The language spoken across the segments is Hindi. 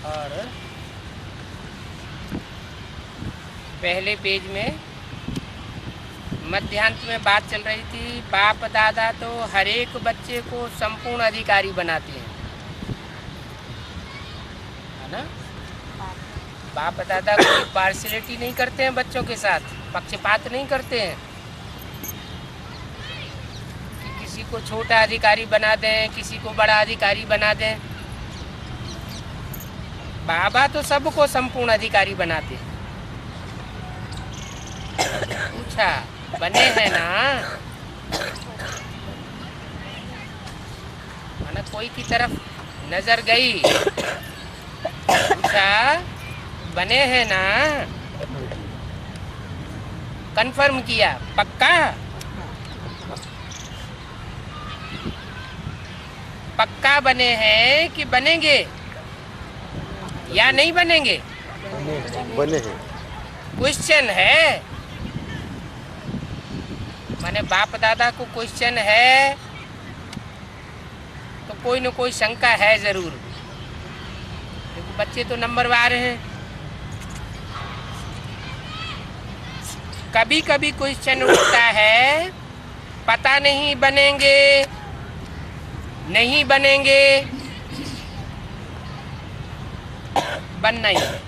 और पहले पेज में मध्यांत में बात चल रही थी, बाप दादा तो हर एक बच्चे को संपूर्ण अधिकारी बनाते हैं, है ना। बाप दादा कोई पार्शियलिटी नहीं करते हैं बच्चों के साथ, पक्षपात नहीं करते हैं कि किसी को छोटा अधिकारी बना दें, किसी को बड़ा अधिकारी बना दें। बाबा तो सबको संपूर्ण अधिकारी बनाते हैं। पूछा, बने हैं ना, माना कोई की तरफ नजर गई, पूछा बने हैं ना, कंफर्म किया, पक्का पक्का बने हैं कि बनेंगे या नहीं बनेंगे? बने हैं। क्वेश्चन है, माने बाप दादा को क्वेश्चन है तो कोई न कोई शंका है जरूर, क्योंकि बच्चे तो नंबरवार हैं। कभी कभी क्वेश्चन उठता है, पता नहीं बनेंगे नहीं बनेंगे, बनना ही है।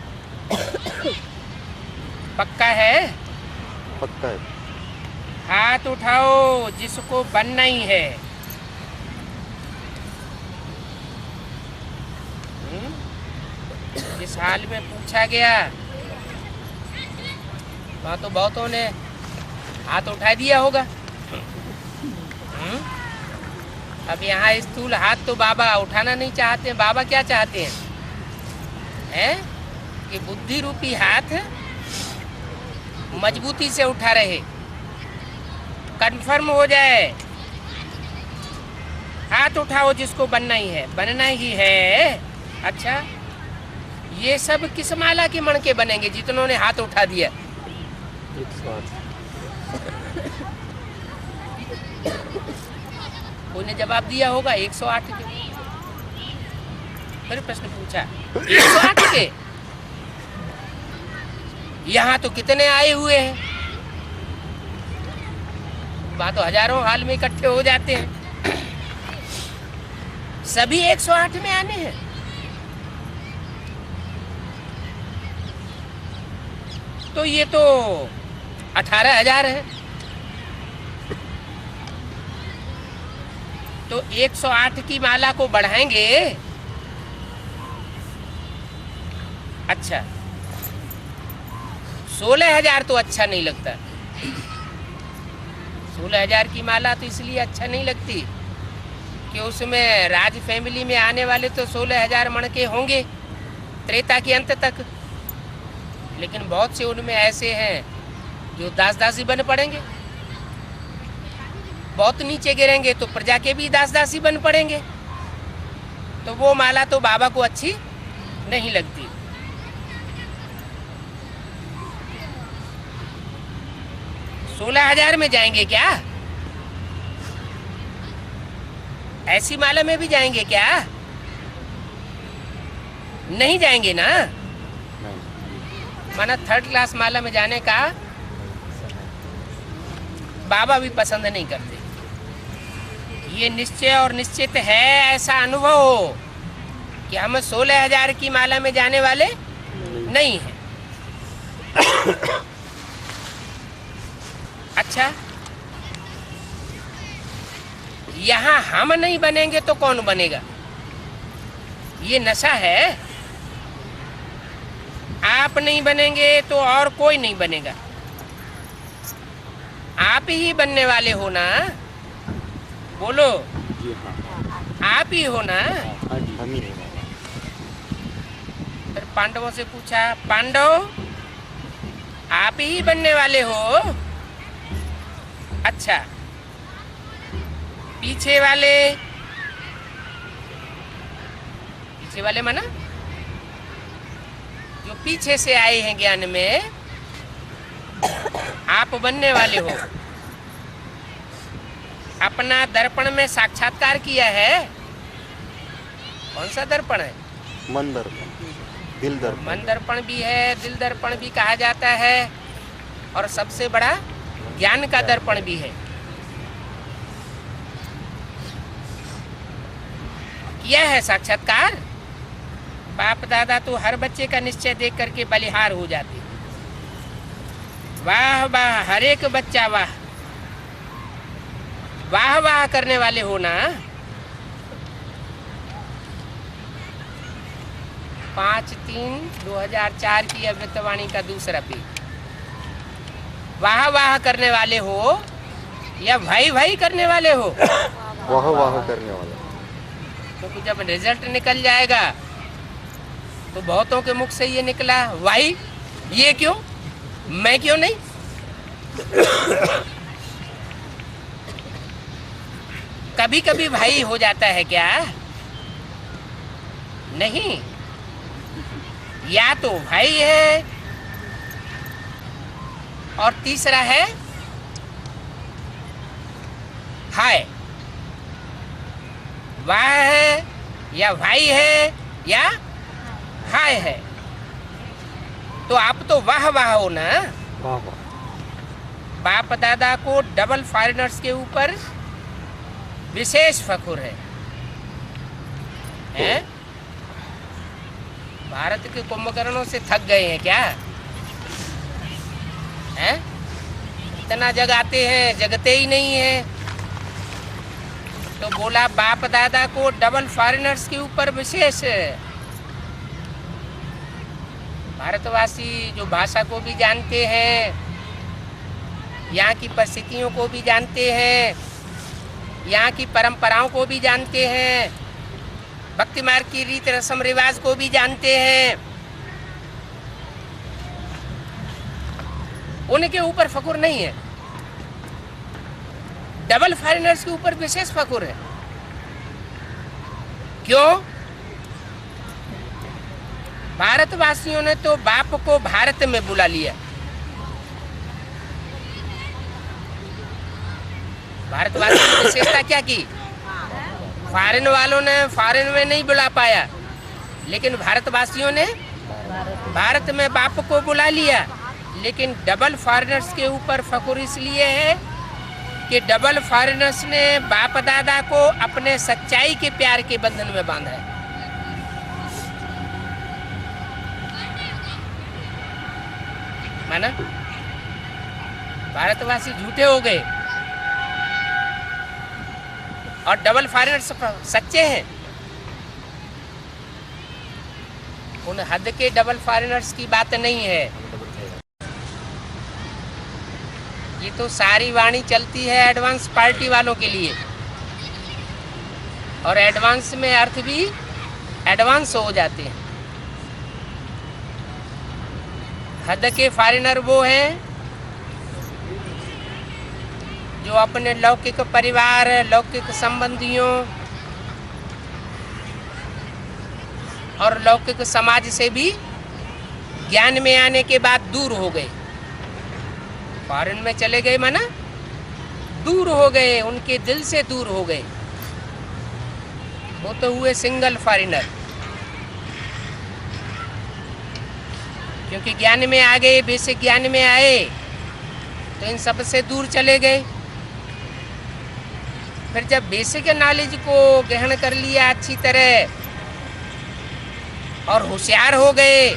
पक्का है? पक्का है। हाथ उठाओ जिसको बनना ही है। इस हाल में पूछा गया वहाँ तो बहुतों ने हाथ उठा दिया होगा। अब यहाँ स्थूल हाथ तो बाबा उठाना नहीं चाहते हैं। बाबा क्या चाहते हैं? कि बुद्धि रूपी हाथ मजबूती से उठा रहे, कंफर्म हो जाए। हाथ उठाओ जिसको बनना ही है, बनना ही है। अच्छा, ये सब किस माला के मण के बनेंगे जितनों ने हाथ उठा दिया? 108। कोई ने जवाब दिया होगा 108 के। फिर प्रश्न पूछा 108 के, यहाँ तो कितने आए हुए हैं? वहाँ तो हजारों हाल में इकट्ठे हो जाते हैं। सभी 108 में आने हैं? तो ये तो 18,000 है। तो 108 की माला को बढ़ाएंगे। अच्छा, 16,000 तो अच्छा नहीं लगता। 16,000 की माला तो इसलिए अच्छा नहीं लगती कि उसमें राज फैमिली में आने वाले तो 16,000 मण के होंगे त्रेता के अंत तक, लेकिन बहुत से उनमें ऐसे हैं जो दास दासी बन पड़ेंगे। बहुत नीचे गिरेंगे तो प्रजा के भी दास दासी बन पड़ेंगे। तो वो माला तो बाबा को अच्छी नहीं लगती। तो 16,000 में जाएंगे क्या? ऐसी माला में भी जाएंगे क्या? नहीं जाएंगे ना। माना 3rd क्लास माला में जाने का बाबा भी पसंद नहीं करते। ये निश्चय और निश्चित है, ऐसा अनुभव हो कि हम 16,000 की माला में जाने वाले नहीं हैं। अच्छा, यहाँ हम नहीं बनेंगे तो कौन बनेगा? ये नशा है। आप नहीं बनेंगे तो और कोई नहीं बनेगा। आप ही बनने वाले हो ना? बोलो, आप ही हो ना? हम ही नहीं। फिर पांडवों से पूछा, पांडव आप ही बनने वाले हो? अच्छा, पीछे वाले माना जो पीछे से आए हैं ज्ञान में, आप बनने वाले हो। अपना दर्पण में साक्षात्कार किया है। कौन सा दर्पण है? मन दर्पण, दिल दर्पण, मन दर्पण भी है, दिल दर्पण भी कहा जाता है, और सबसे बड़ा ज्ञान का दर्पण भी है। किया है साक्षात्कार। बाप दादा तो हर बच्चे का निश्चय देख करके बलिहार हो जाते। वाह वाह, हर एक बच्चा वाह वाह वाह करने वाले हो ना। 5/3/2004 की अमृतवाणी का दूसरा पेज। वाह वाह करने वाले हो या भाई भाई करने वाले हो? वाह वाह करने वाला। क्योंकि जब रिजल्ट निकल जाएगा तो बहुतों के मुख से ये निकला, भाई ये क्यों, मैं क्यों नहीं। कभी कभी भाई हो जाता है क्या? नहीं, या तो भाई है और तीसरा है हाय। वाह है या भाई है या हाय है। तो आप तो वाह वाह हो ना। वाह वाह। बाप दादा को डबल फॉरेनर्स के ऊपर विशेष फखुर है, हैं? भारत के कुंभकर्णों से थक गए हैं क्या? हैं? इतना जगाते हैं, जगते ही नहीं है। तो बोला बाप दादा को डबल फॉरेनर्स के ऊपर विशेष। भारतवासी जो भाषा को भी जानते हैं, यहाँ की परिस्थितियों को भी जानते हैं, यहाँ की परंपराओं को भी जानते हैं, भक्ति मार्ग की रीत रस्म रिवाज को भी जानते हैं, उनके ऊपर फखुर नहीं है। डबल फॉरेनर्स के ऊपर विशेष फखुर है। क्यों? भारतवासियों ने तो बाप को भारत में बुला लिया। भारतवासियों की विशेषता क्या की? फॉरेन वालों ने फॉरेन में नहीं बुला पाया, लेकिन भारतवासियों ने भारत में बाप को बुला लिया। लेकिन डबल फॉरेनर्स के ऊपर फखुर इसलिए है कि डबल फॉरेनर्स ने बाप दादा को अपने सच्चाई के प्यार के बंधन में बांधा है। माना? भारतवासी झूठे हो गए और डबल फॉरेनर्स सच्चे हैं। उन हद के डबल फॉरेनर्स की बात नहीं है। ये तो सारी वाणी चलती है एडवांस पार्टी वालों के लिए, और एडवांस में अर्थ भी एडवांस हो जाते हैं। हद के फॉरेनर वो हैं जो अपने लौकिक परिवार, लौकिक संबंधियों और लौकिक समाज से भी ज्ञान में आने के बाद दूर हो गए। फॉरेन में चले गए माना दूर हो गए, उनके दिल से दूर हो गए। वो तो हुए सिंगल फॉरेनर, क्योंकि ज्ञान में आ गए, बेसिक ज्ञान में आए तो इन सब से दूर चले गए। फिर जब बेसिक नॉलेज को ग्रहण कर लिया अच्छी तरह और होशियार हो गए,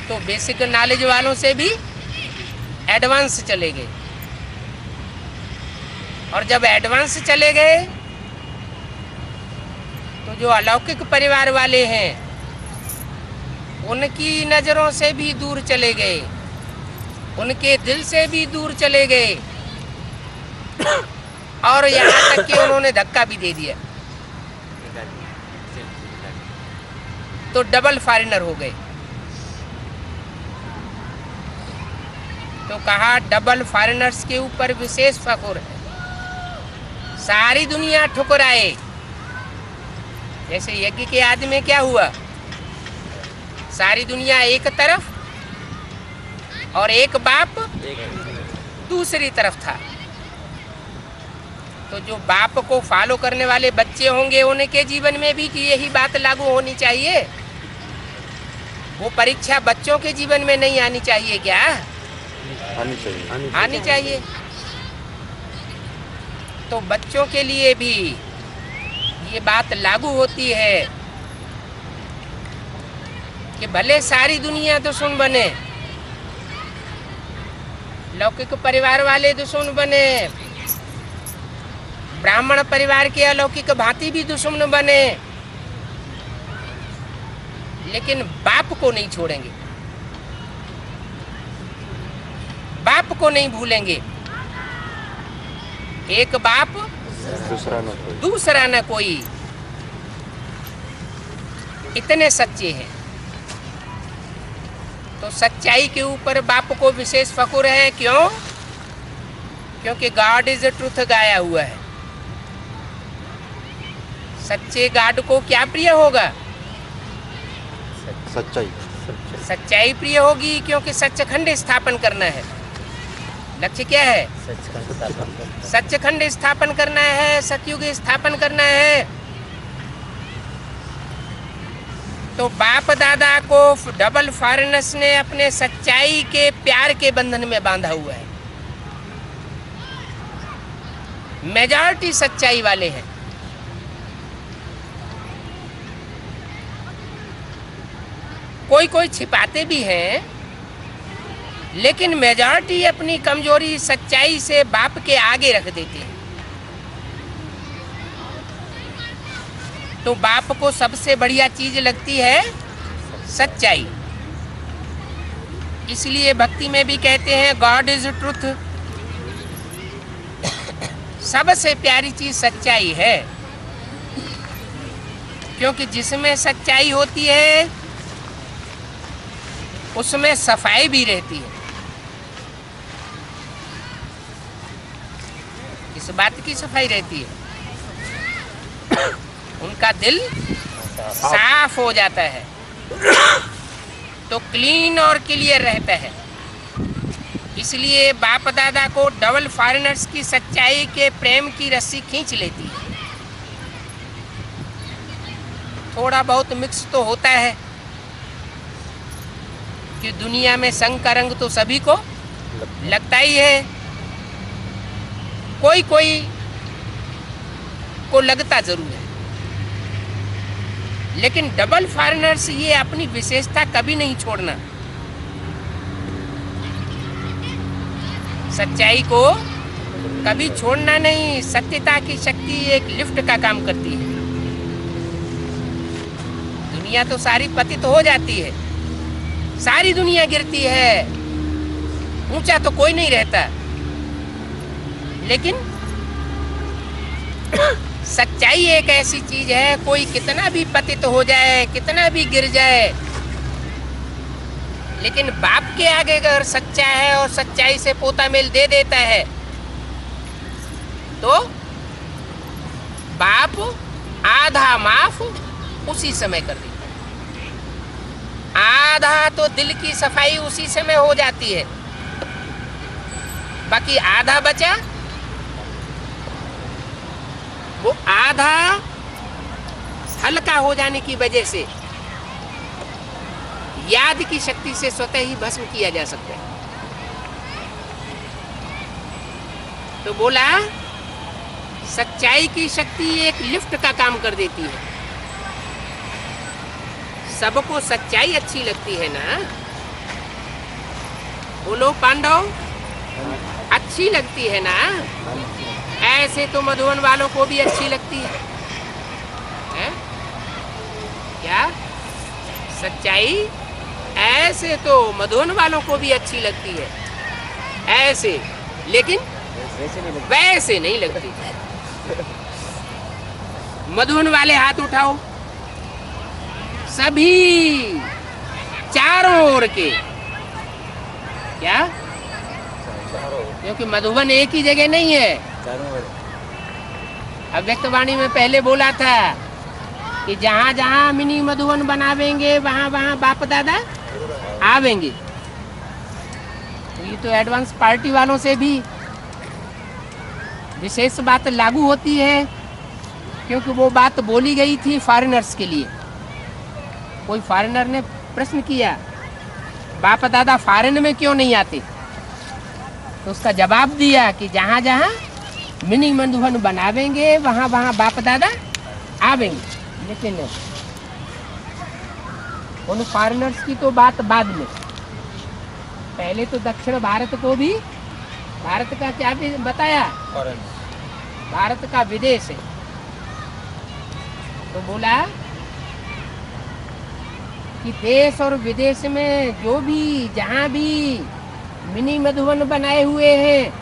तो बेसिक नॉलेज वालों से भी एडवांस चले गए। और जब एडवांस चले गए तो जो अलौकिक परिवार वाले हैं उनकी नज़रों से भी दूर चले गए, उनके दिल से भी दूर चले गए, और यहाँ तक कि उन्होंने धक्का भी दे दिया, तो डबल फॉरेनर हो गए। तो कहा डबल फॉरेनर्स के ऊपर विशेष फखुर है। सारी दुनिया ठुकराए। जैसे यज्ञ के आदि में क्या हुआ, सारी दुनिया एक तरफ और एक बाप दूसरी तरफ था। तो जो बाप को फॉलो करने वाले बच्चे होंगे उनके जीवन में भी कि यही बात लागू होनी चाहिए। वो परीक्षा बच्चों के जीवन में नहीं आनी चाहिए क्या? आनी चाहिए। आनी चाहिए। तो बच्चों के लिए भी ये बात लागू होती है कि भले सारी दुनिया दुश्मन बने, लौकिक परिवार वाले दुश्मन बने, ब्राह्मण परिवार के अलौकिक भांति भी दुश्मन बने, लेकिन बाप को नहीं छोड़ेंगे, बाप को नहीं भूलेंगे। एक बाप दूसरा न कोई, इतने सच्चे हैं। तो सच्चाई के ऊपर बाप को विशेष फखुर है। क्यों? क्योंकि गॉड इज ट्रुथ गाया हुआ है। सच्चे गॉड को क्या प्रिय होगा? सच्चाई। सच्चाई प्रिय होगी, क्योंकि सचखंड स्थापन करना है। लक्ष्य क्या है? सचखंड स्थापन करना है, सतयुग स्थापन करना है। तो बाप दादा को डबल फॉरेनर्स ने अपने सच्चाई के प्यार के बंधन में बांधा हुआ है। मेजॉरिटी सच्चाई वाले हैं। कोई कोई छिपाते भी हैं, लेकिन मेजॉरिटी अपनी कमजोरी सच्चाई से बाप के आगे रख देते हैं। तो बाप को सबसे बढ़िया चीज लगती है सच्चाई। इसलिए भक्ति में भी कहते हैं गॉड इज ट्रुथ। सबसे प्यारी चीज सच्चाई है, क्योंकि जिसमें सच्चाई होती है उसमें सफाई भी रहती है। इस बात की सफाई रहती है, उनका दिल साफ हो जाता है, तो क्लीन और क्लियर रहता है। इसलिए बाप दादा को डबल फॉरेनर्स की सच्चाई के प्रेम की रस्सी खींच लेती है। थोड़ा बहुत मिक्स तो होता है कि दुनिया में संग का रंग तो सभी को लगता ही है, कोई कोई को लगता जरूर है। लेकिन डबल फॉरेनर्स ये अपनी विशेषता कभी नहीं छोड़ना। सच्चाई को कभी छोड़ना नहीं। सत्यता की शक्ति एक लिफ्ट का काम करती है। दुनिया तो सारी पतित हो जाती है, सारी दुनिया गिरती है, ऊंचा तो कोई नहीं रहता, लेकिन सच्चाई एक ऐसी चीज है, कोई कितना भी पतित हो जाए, कितना भी गिर जाए, लेकिन बाप के आगे अगर सच्चा है और सच्चाई से पोता मेल दे देता है, तो बाप आधा माफ उसी समय कर देता है। आधा तो दिल की सफाई उसी समय हो जाती है, बाकी आधा बचा, वो आधा हल्का हो जाने की वजह से याद की शक्ति से स्वतः ही भस्म किया जा सकता है। तो बोला सच्चाई की शक्ति एक लिफ्ट का काम कर देती है। सबको सच्चाई अच्छी लगती है ना? बोलो पांडव, अच्छी लगती है ना? ऐसे तो मधुबन वालों को भी अच्छी लगती है? क्या सच्चाई ऐसे तो मधुबन वालों को भी अच्छी लगती है, ऐसे, लेकिन वैसे नहीं लगती। मधुबन वाले हाथ उठाओ, सभी चारों ओर के। क्या? क्योंकि मधुबन एक ही जगह नहीं है। अव्यक्तवाणी में पहले बोला था कि जहाँ जहाँ मिनी मधुबन बनावेंगे वहाँ वहाँ बाप दादा आवेंगे। तो ये तो एडवांस पार्टी वालों से भी विशेष बात लागू होती है, क्योंकि वो बात बोली गई थी फॉरेनर्स के लिए। कोई फॉरेनर ने प्रश्न किया, बाप दादा फॉरेन में क्यों नहीं आते? तो उसका जवाब दिया कि जहाँ जहाँ मिनी मधुबन बनावेंगे वहाँ वहाँ बाप दादा आवेंगे। लेकिन उन फॉरेनर्स की तो बात बाद में, पहले तो दक्षिण भारत को भी, भारत का क्या भी बताया, भारत का विदेश है। तो बोला कि देश और विदेश में जो भी जहाँ भी मिनी मधुबन बनाए हुए हैं,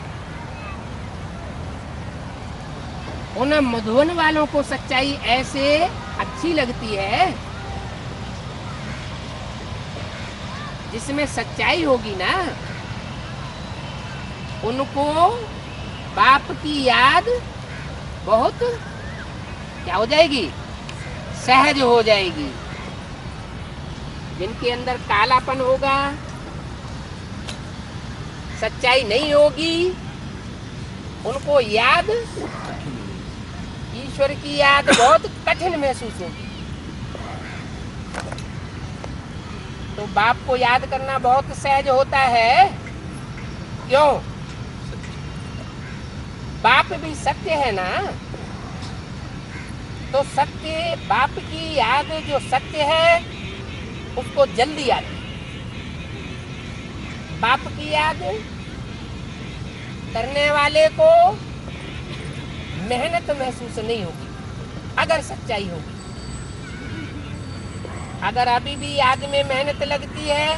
उन मधुबन वालों को सच्चाई ऐसे अच्छी लगती है जिसमें सच्चाई होगी ना, उनको बाप की याद बहुत क्या हो जाएगी, सहज हो जाएगी। जिनके अंदर कालापन होगा, सच्चाई नहीं होगी, उनको याद, ईश्वर की याद बहुत कठिन महसूस होगी। तो बाप को याद करना बहुत सहज होता है। क्यों? बाप भी सत्य है ना, तो सत्य, बाप की याद जो सत्य है उसको जल्दी आती। बाप की याद करने वाले को मेहनत महसूस नहीं होगी, अगर सच्चाई होगी। अगर अभी भी याद में मेहनत लगती है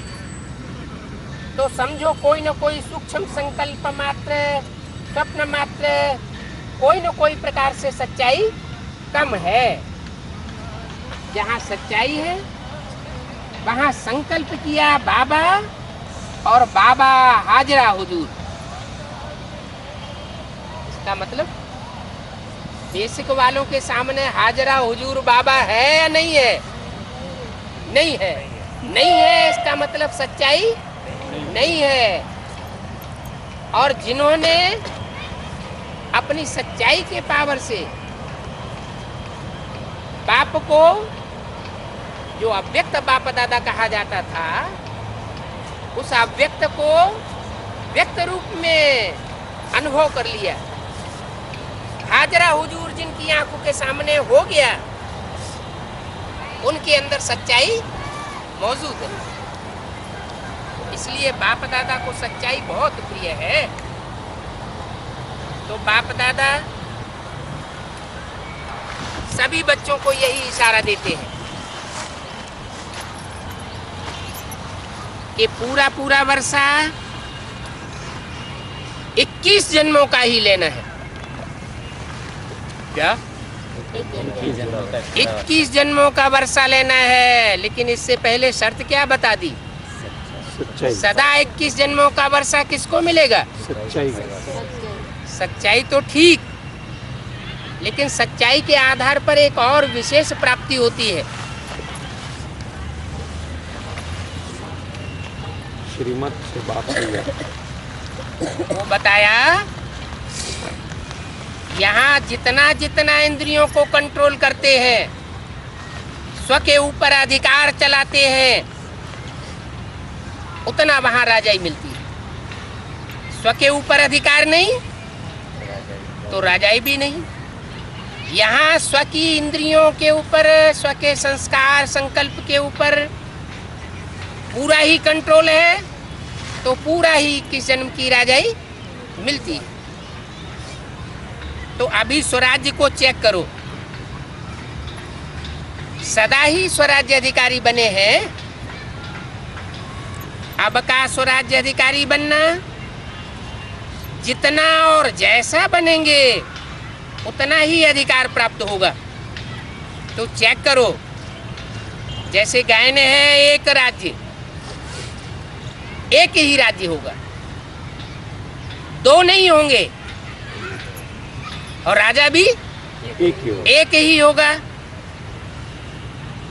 तो समझो कोई न कोई सूक्ष्म संकल्प मात्र, स्वप्न मात्र, कोई न कोई प्रकार से सच्चाई कम है। जहाँ सच्चाई है वहाँ संकल्प किया बाबा, और बाबा हाजरा हुजूर। इसका मतलब बेसिक वालों के सामने हाजरा हुजूर बाबा है या नहीं है? नहीं है। नहीं है इसका मतलब सच्चाई नहीं है। और जिन्होंने अपनी सच्चाई के पावर से बाप को, जो अव्यक्त बाप दादा कहा जाता था, उस अव्यक्त को व्यक्त रूप में अनुभव कर लिया, हाजरा हुजूर जिनकी आंखों के सामने हो गया, उनके अंदर सच्चाई मौजूद है। इसलिए बाप दादा को सच्चाई बहुत प्रिय है। तो बाप दादा सभी बच्चों को यही इशारा देते हैं कि पूरा पूरा वर्षा 21 जन्मों का ही लेना है। क्या? 21 जन्मों का वर्षा लेना है। लेकिन इससे पहले शर्त क्या बता दी? सदा 21 जन्मों का वर्षा किसको मिलेगा? सच्चाई तो ठीक, लेकिन सच्चाई के आधार पर एक और विशेष प्राप्ति होती है। श्रीमत से बात वो बताया, यहाँ जितना जितना इंद्रियों को कंट्रोल करते हैं, स्व के ऊपर अधिकार चलाते हैं, उतना वहां राजाई मिलती है। स्व के ऊपर अधिकार नहीं तो राजाई भी नहीं। यहाँ स्व की इंद्रियों के ऊपर, स्व के संस्कार संकल्प के ऊपर पूरा ही कंट्रोल है, तो पूरा ही किस जन्म की राजाई मिलती है। तो अभी स्वराज्य को चेक करो, सदा ही स्वराज्य अधिकारी बने हैं। अब का स्वराज्य अधिकारी बनना, जितना और जैसा बनेंगे उतना ही अधिकार प्राप्त होगा। तो चेक करो, जैसे गायन है एक राज्य, एक ही राज्य होगा, दो नहीं होंगे, और राजा भी एक ही होगा।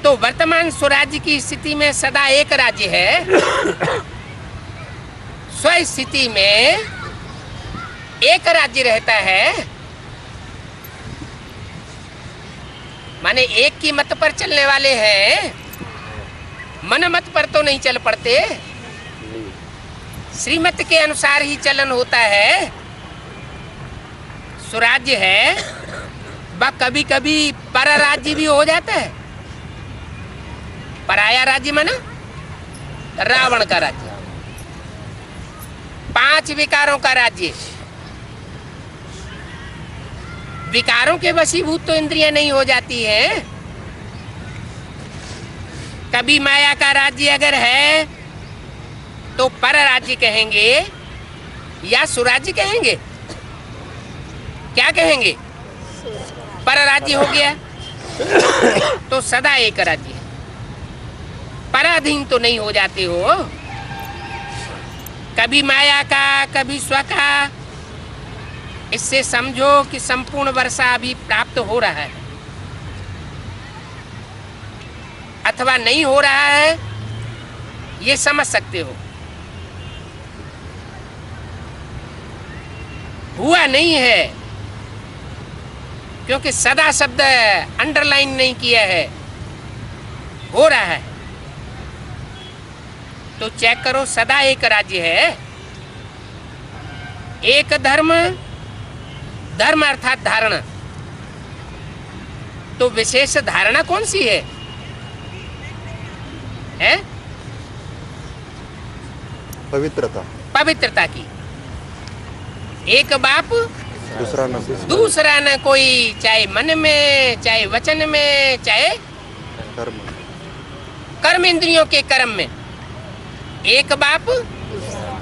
तो वर्तमान स्वराज्य की स्थिति में सदा एक राज्य है, स्व स्थिति में एक राज्य रहता है, माने एक की मत पर चलने वाले हैं, मन मत पर तो नहीं चल पड़ते। नहीं। श्रीमत के अनुसार ही चलन होता है। स्वराज्य है वह कभी कभी पर राज्य भी हो जाता है। पराया राज्य माना रावण का राज्य, 5 विकारों का राज्य। विकारों के वशीभूत तो इंद्रियां नहीं हो जाती हैं। कभी माया का राज्य अगर है तो पर राज्य कहेंगे या सुराज्य कहेंगे? क्या कहेंगे? पर राज्य हो गया तो सदा एक राज्य है, पराधीन तो नहीं हो जाते हो। कभी माया का कभी स्व का। इससे समझो कि संपूर्ण वर्षा अभी प्राप्त हो रहा है अथवा नहीं हो रहा है, ये समझ सकते हो। हुआ नहीं है क्योंकि सदा शब्द अंडरलाइन नहीं किया है, हो रहा है। तो चेक करो, सदा एक राज्य है। एक धर्म, धर्म अर्थात धारणा। तो विशेष धारणा कौन सी है? पवित्रता। पवित्रता की। एक बाप दूसरा न कोई, चाहे मन में, चाहे वचन में, चाहे कर्म। कर्म इंद्रियों के कर्म में। एक बाप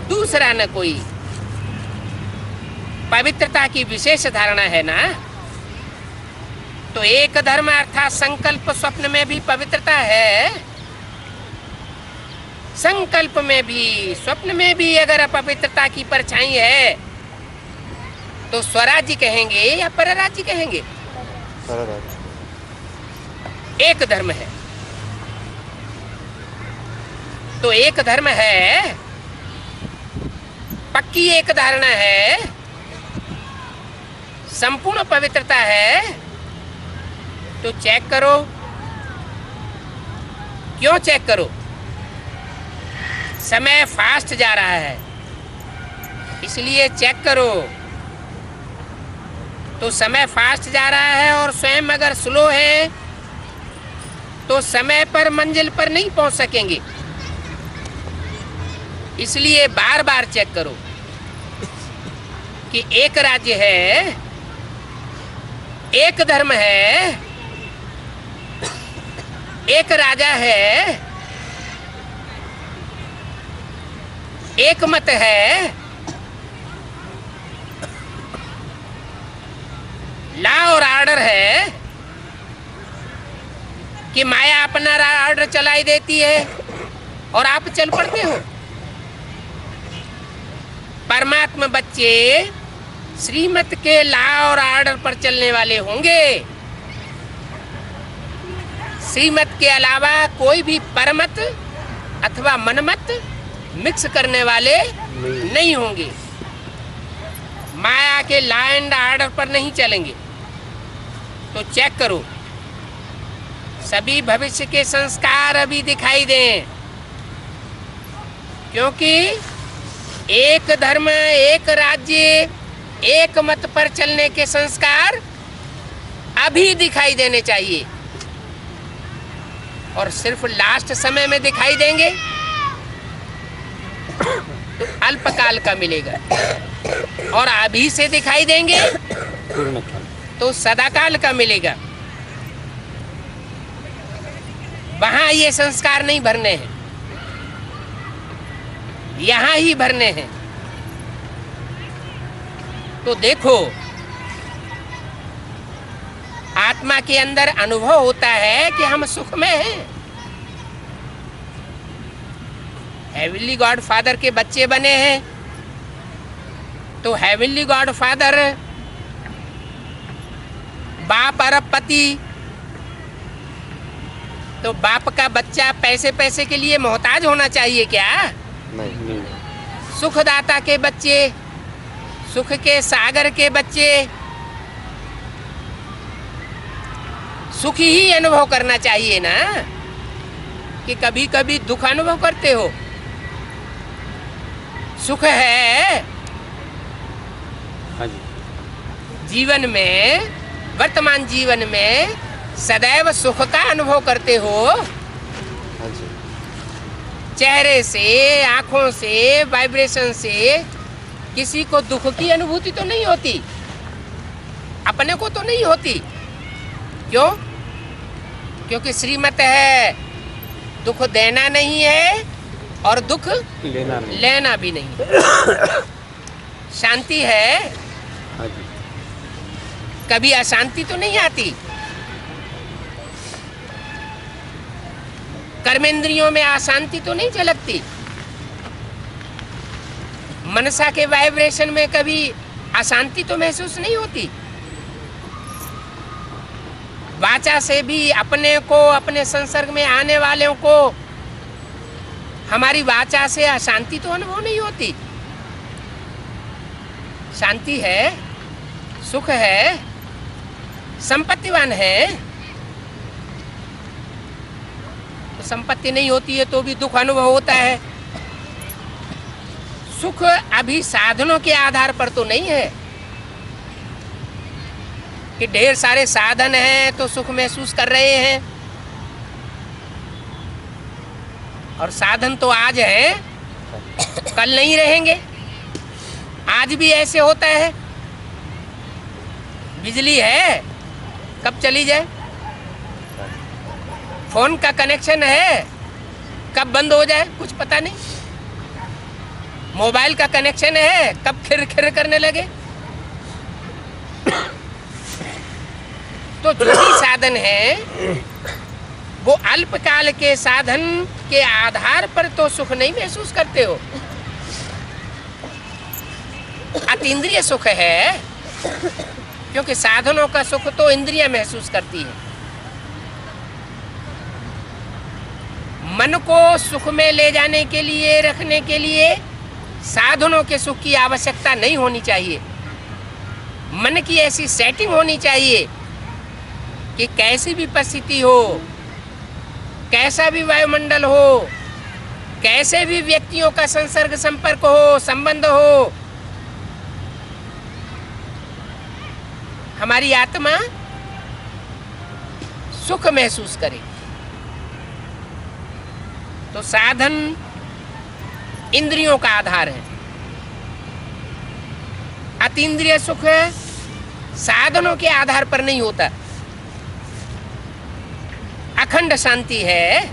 दूसरा न कोई। पवित्रता की विशेष धारणा है ना। तो एक धर्म अर्थात संकल्प स्वप्न में भी पवित्रता है। संकल्प में भी स्वप्न में भी अगर अपवित्रता की परछाई है तो स्वराज्य कहेंगे या परराज्य कहेंगे? एक धर्म है तो एक धर्म है, पक्की एक धारणा है, संपूर्ण पवित्रता है। तो चेक करो। क्यों चेक करो? समय फास्ट जा रहा है इसलिए चेक करो। तो समय फास्ट जा रहा है और स्वयं अगर स्लो है तो समय पर मंजिल पर नहीं पहुंच सकेंगे। इसलिए बार बार चेक करो कि एक राज्य है, एक धर्म है, एक राजा है, एक मत है। लॉ और ऑर्डर है कि माया अपना ऑर्डर चलाई देती है और आप चल पड़ते हो। परमात्मा बच्चे श्रीमत के लॉ और ऑर्डर पर चलने वाले होंगे। श्रीमत के अलावा कोई भी परमत अथवा मनमत मिक्स करने वाले नहीं होंगे। माया के लॉ एंड ऑर्डर पर नहीं चलेंगे। तो चेक करो, सभी भविष्य के संस्कार अभी दिखाई दें, क्योंकि एक धर्म, एक राज्य, एक मत पर चलने के संस्कार अभी दिखाई देने चाहिए और सिर्फ लास्ट समय में दिखाई देंगे तो अल्पकाल का मिलेगा और अभी से दिखाई देंगे तो सदाकाल का मिलेगा। वहां ये संस्कार नहीं भरने हैं, यहां ही भरने हैं। तो देखो, आत्मा के अंदर अनुभव होता है कि हम सुख में हैं। हेवनली गॉड फादर के बच्चे बने हैं तो हेवनली गॉड फादर बाप अरबपति, तो बाप का बच्चा पैसे पैसे के लिए मोहताज होना चाहिए क्या? नहीं। सुखदाता के बच्चे, सुख के सागर के बच्चे, सुख ही अनुभव करना चाहिए ना, कि कभी कभी दुख अनुभव करते हो। सुख है हाँ जी। जीवन में, वर्तमान जीवन में सदैव सुख का अनुभव करते हो। हाँ जी। चेहरे से, आंखों से, वाइब्रेशन से किसी को दुख की अनुभूति तो नहीं होती, अपने को तो नहीं होती। क्यों? क्योंकि श्रीमत है दुख देना नहीं है और दुख लेना भी नहीं। शांति है, हाँ जी। कभी अशांति तो नहीं आती। कर्मेंद्रियों में अशांति तो नहीं झलकती। मनसा के वाइब्रेशन में कभी अशांति तो महसूस नहीं होती। वाचा से भी अपने को, अपने संसर्ग में आने वालों को हमारी वाचा से अशांति तो अनुभव नहीं होती। शांति है, सुख है, संपत्तिवान है। तो संपत्ति नहीं होती है तो भी दुख अनुभव होता है। सुख अभी साधनों के आधार पर तो नहीं है कि ढेर सारे साधन हैं तो सुख महसूस कर रहे हैं। और साधन तो आज है, कल नहीं रहेंगे। आज भी ऐसे होता है, बिजली है कब चली जाए, फोन का कनेक्शन है कब बंद हो जाए कुछ पता नहीं, मोबाइल का कनेक्शन है कब खिर खिर करने लगे। तो जो भी साधन है वो अल्पकाल के साधन के आधार पर तो सुख नहीं महसूस करते हो। अतीन्द्रिय सुख है, क्योंकि साधनों का सुख तो इंद्रिय महसूस करती है। मन को सुख में ले जाने के लिए, रखने के लिए साधनों के सुख की आवश्यकता नहीं होनी चाहिए। मन की ऐसी सेटिंग होनी चाहिए कि कैसी भी परिस्थिति हो, कैसा भी वायुमंडल हो, कैसे भी व्यक्तियों का संसर्ग संपर्क हो, संबंध हो, हमारी आत्मा सुख महसूस करे। तो साधन इंद्रियों का आधार है। अतीन्द्रिय सुख साधनों के आधार पर नहीं होता। अखंड शांति है,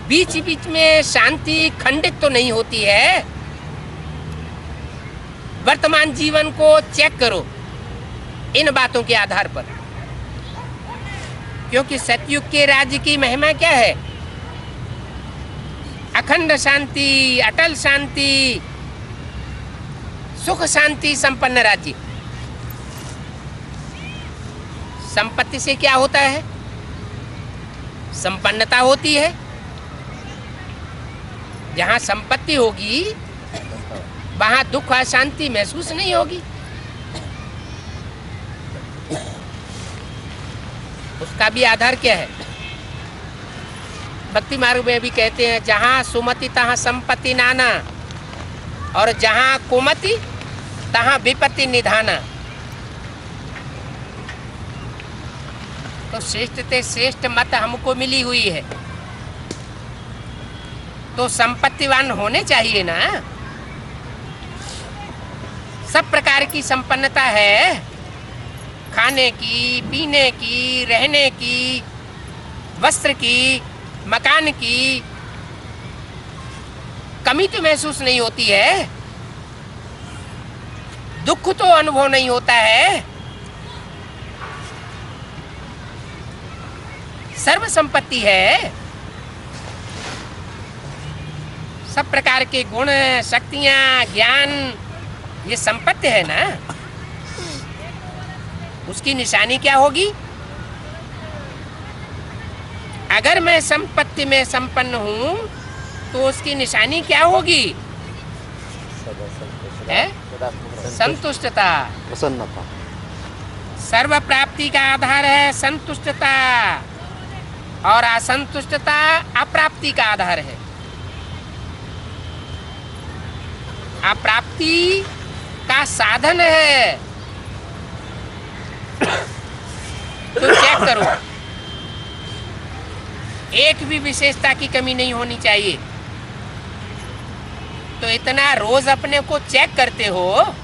बीच बीच में शांति खंडित तो नहीं होती है। वर्तमान जीवन को चेक करो इन बातों के आधार पर, क्योंकि सतयुग के राज्य की महिमा क्या है? अखंड शांति, अटल शांति, सुख शांति संपन्न राज्य। संपत्ति से क्या होता है? संपन्नता होती है। जहां संपत्ति होगी वहां दुख अशांति महसूस नहीं होगी। उसका भी आधार क्या है? भक्ति मार्ग में भी कहते हैं, जहां सुमति तहां संपत्ति नाना, और जहां कुमति तहां विपत्ति निधाना। तो श्रेष्ठ से श्रेष्ठ मत हमको मिली हुई है, तो संपत्तिवान होने चाहिए ना। सब प्रकार की संपन्नता है, खाने की, पीने की, रहने की, वस्त्र की, मकान की। कमी तो महसूस नहीं होती है, दुख तो अनुभव नहीं होता है। सर्व संपत्ति है, सब प्रकार के गुण, शक्तियां, ज्ञान, ये संपत्ति है ना। उसकी निशानी क्या होगी? अगर मैं संपत्ति में संपन्न हूं तो उसकी निशानी क्या होगी? है संतुष्टता, प्रसन्नता। सर्व प्राप्ति का आधार है संतुष्टता, और असंतुष्टता अप्राप्ति का आधार है। अप्राप्ति का साधन है। तो चेक करो, एक भी विशेषता की कमी नहीं होनी चाहिए। तो इतना रोज अपने को चेक करते हो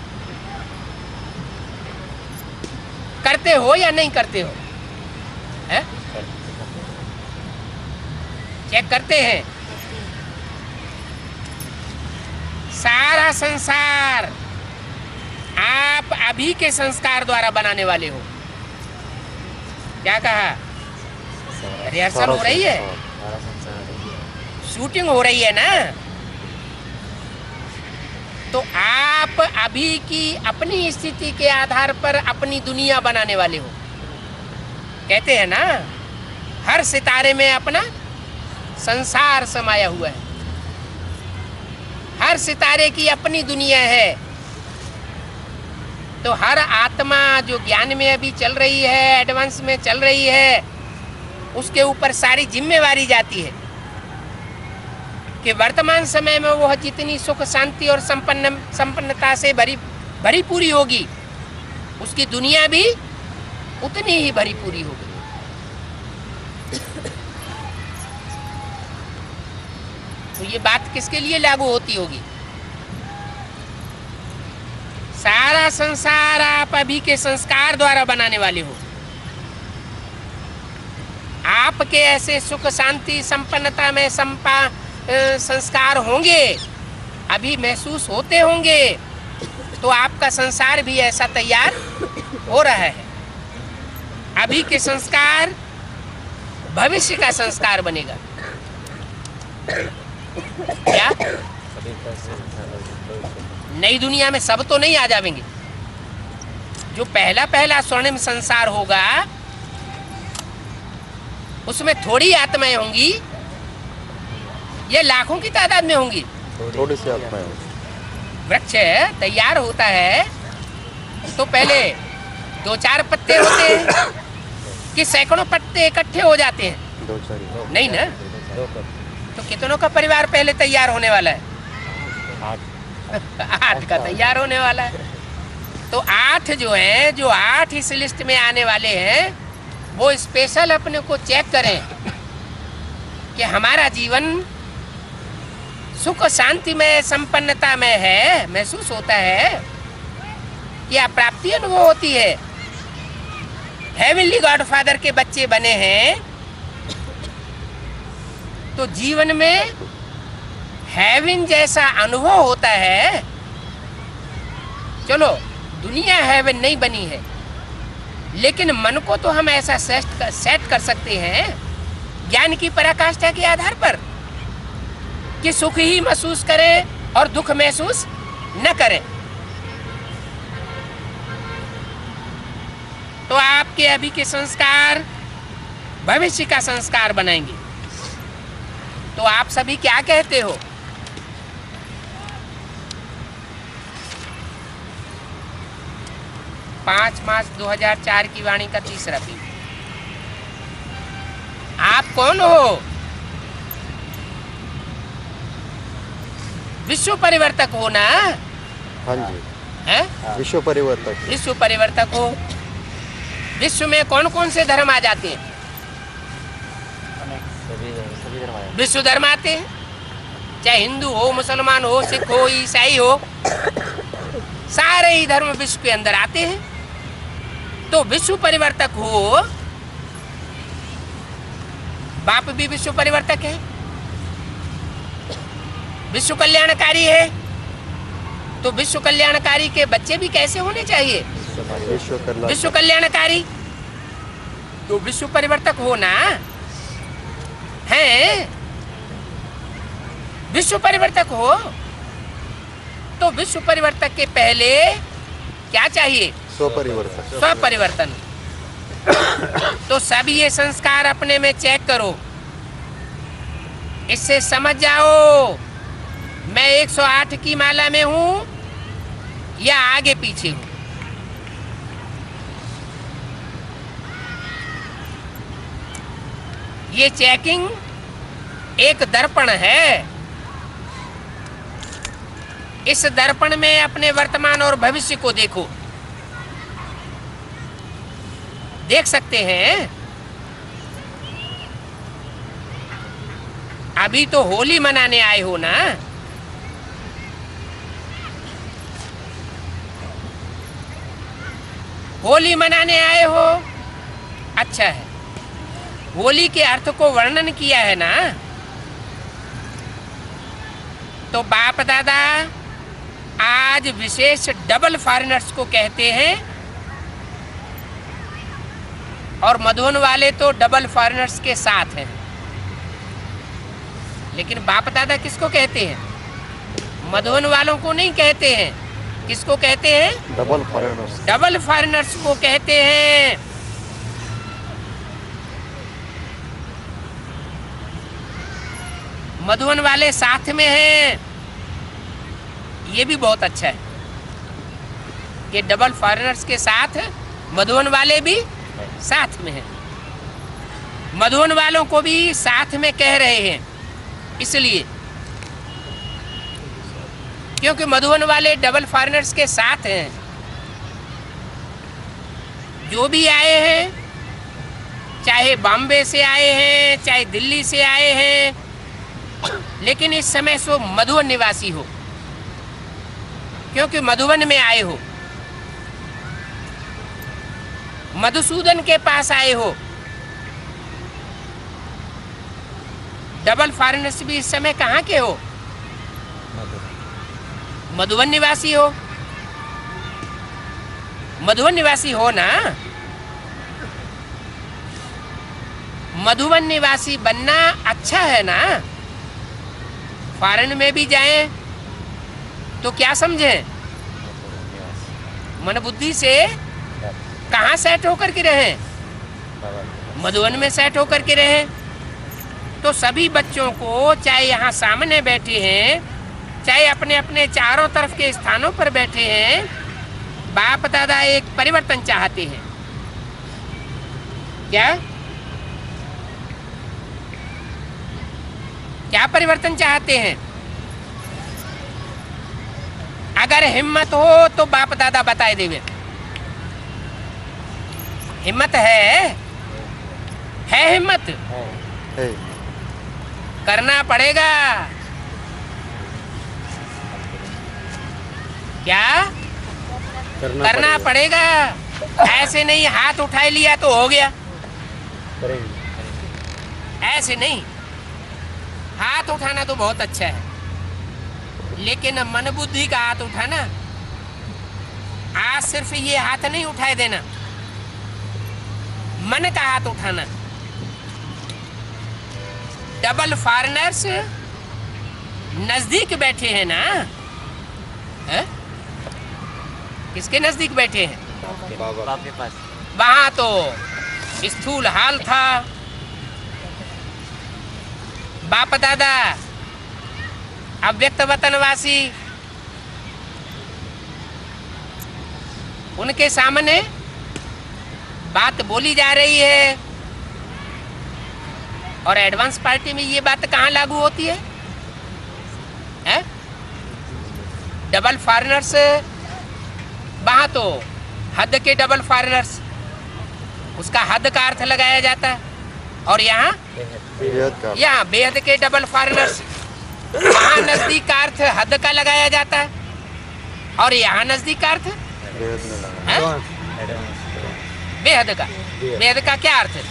या नहीं करते हो? है? चेक करते हैं। सारा संसार आप अभी के संस्कार द्वारा बनाने वाले हो। क्या कहा? रिहर्सल हो रही है, शूटिंग हो रही है ना। तो आप अभी की अपनी स्थिति के आधार पर अपनी दुनिया बनाने वाले हो। कहते हैं ना, हर सितारे में अपना संसार समाया हुआ है। हर सितारे की अपनी दुनिया है। तो हर आत्मा जो ज्ञान में अभी चल रही है, एडवांस में चल रही है, उसके ऊपर सारी जिम्मेवारी जाती है कि वर्तमान समय में वह जितनी सुख शांति और संपन्नता से भरी पूरी होगी, उसकी दुनिया भी उतनी ही भरी पूरी होगी। तो ये बात किसके लिए लागू होती होगी? सारा संसार आप अभी के संस्कार द्वारा बनाने वाले हो। आपके ऐसे सुख शांति संपन्नता में संस्कार होंगे, अभी महसूस होते होंगे, तो आपका संसार भी ऐसा तैयार हो रहा है। अभी के संस्कार भविष्य का संस्कार बनेगा। क्या नई दुनिया में सब तो नहीं आ जाएंगे। जो पहला स्वर्णिम संसार होगा, उसमें थोड़ी आत्माएं होंगी, ये लाखों की तादाद में होंगी। थोड़ी सी आत्माएं। वृक्ष तैयार होता है तो पहले 2-4 पत्ते होते हैं कि सैकड़ों पत्ते इकट्ठे हो जाते हैं? 2-4 नहीं ना। तो कितनों का परिवार पहले तैयार होने वाला है? 8 का तैयार होने वाला है। तो 8 जो है, जो 8 इस लिस्ट में आने वाले हैं, वो स्पेशल अपने को चेक करें कि हमारा जीवन सुख शांति में संपन्नता में है, महसूस होता है, या प्राप्ति अनुभव होती है। हेवनली गॉडफादर के बच्चे बने हैं तो जीवन में हेवन जैसा अनुभव होता है। चलो, दुनिया हेवन नहीं बनी है, लेकिन मन को तो हम ऐसा सेट कर सकते हैं ज्ञान की पराकाष्ठा के आधार पर कि सुख ही महसूस करें और दुख महसूस न करें। तो आपके अभी के संस्कार भविष्य का संस्कार बनाएंगे। तो आप सभी क्या कहते हो? पाँच मार्च 2004 की वाणी का 3रा पेज। आप कौन हो? विश्व परिवर्तक हो ना? हाँ जी। हैं? विश्व परिवर्तक। विश्व परिवर्तक हो। विश्व में कौन कौन से धर्म आ जाते हैं? सभी धर्म आए। विश्व धर्म आते हैं, चाहे हिंदू हो, मुसलमान हो, सिख हो, ईसाई हो, सारे ही धर्म विश्व के अंदर आते हैं। तो विश्व परिवर्तक हो, बाप भी विश्व परिवर्तक है, विश्व कल्याणकारी है, तो विश्व कल्याणकारी के बच्चे भी कैसे होने चाहिए? विश्व कल्याणकारी। तो विश्व परिवर्तक हो ना? हैं? विश्व परिवर्तक हो तो विश्व परिवर्तक के पहले क्या चाहिए? स्वपरिवर्तन। स्वपरिवर्तन। तो सब ये संस्कार अपने में चेक करो, इससे समझ जाओ मैं 108 की माला में हूं या आगे पीछे हूं। ये चेकिंग एक दर्पण है। इस दर्पण में अपने वर्तमान और भविष्य को देखो, देख सकते हैं। अभी तो होली मनाने आए हो ना, होली मनाने आए हो, अच्छा है। होली के अर्थ को वर्णन किया है ना, तो बाप दादा आज विशेष डबल फॉरेनर्स को कहते हैं, और मधुबन वाले तो डबल फॉरेनर्स के साथ हैं। लेकिन बाप दादा किसको कहते हैं? मधुबन वालों को नहीं कहते हैं। किसको कहते हैं? Double foreigners. डबल फॉरेनर्स को कहते हैं। मधुबन वाले साथ में हैं, ये भी बहुत अच्छा है कि डबल फॉरेनर्स के साथ मधुबन वाले भी साथ में हैं। मधुबन वालों को भी साथ में कह रहे हैं, इसलिए क्योंकि मधुबन वाले डबल फॉरेनर्स के साथ हैं। जो भी आए हैं, चाहे बॉम्बे से आए हैं, चाहे दिल्ली से आए हैं, लेकिन इस समय सो मधुबन निवासी हो, क्योंकि मधुबन में आए हो, मधुसूदन के पास आए हो। डबल फॉरेनर्स भी इस समय कहाँ के हो? मधुबन निवासी हो। मधुबन निवासी हो ना। मधुबन निवासी बनना अच्छा है ना। फॉरेन में भी जाएं तो क्या समझें? मन बुद्धि से कहाँ सेट होकर के रहें? मधुबन में सेट होकर के रहें। तो सभी बच्चों को, चाहे यहाँ सामने बैठे हैं, चाहे अपने अपने चारों तरफ के स्थानों पर बैठे हैं, बाप दादा एक परिवर्तन चाहते हैं। क्या क्या परिवर्तन चाहते हैं? अगर हिम्मत हो तो बाप दादा बताए देवे। हिम्मत है हिम्मत है। करना पड़ेगा। क्या करना पड़ेगा? ऐसे नहीं हाथ उठा लिया तो हो गया, ऐसे नहीं। हाथ उठाना तो बहुत अच्छा है, लेकिन मन बुद्धि का हाथ उठाना, आज सिर्फ ये हाथ नहीं उठाए देना, मन का हाथ उठाना। डबल फॉरेनर्स नजदीक बैठे हैं ना। है? किसके नजदीक बैठे हैं? बाप के पास। वहां तो स्थूल हाल था। बाप दादा अव्यक्त वतनवासी, उनके सामने बात बोली जा रही है, और एडवांस पार्टी में ये बात कहाँ लागू होती है? डबल फॉरेनर्स, वहां तो हद के डबल फॉरेनर्स, उसका हद का अर्थ लगाया जाता है, और यहाँ बेहद के डबल फॉरेनर्स, वहाँ नजदीक का अर्थ हद का लगाया जाता है, और यहाँ नजदीक का अर्थ बेहद का। बेहद का क्या अर्थ है?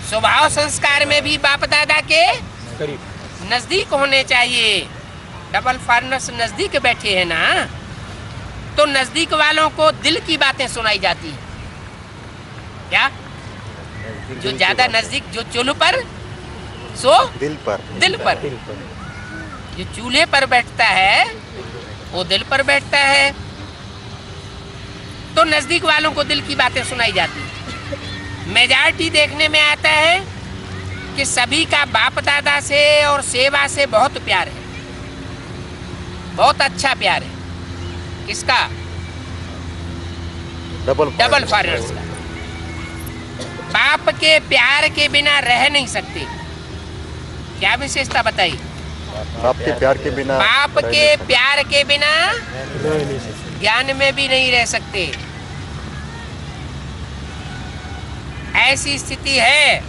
स्वभाव संस्कार में भी बाप दादा के नजदीक होने चाहिए। डबल फॉरेनर्स नजदीक बैठे हैं ना, तो नजदीक वालों को दिल की बातें सुनाई जाती है। क्या? जो ज्यादा नजदीक, जो चूल्हे पर सो दिल पर जो चूल्हे पर बैठता है वो दिल पर बैठता है, तो नजदीक वालों को दिल की बातें सुनाई जाती है। मेजॉरिटी देखने में आता है कि सभी का बाप दादा से और सेवा से बहुत प्यार है, बहुत अच्छा प्यार है। किसका? डबल फॉरेनर्स का। बाप के प्यार के बिना रह नहीं सकते। क्या विशेषता बताई? बाप के प्यार के बिना बाप रह के नहीं सकते। प्यार के बिना ज्ञान में भी नहीं रह सकते। ऐसी स्थिति है।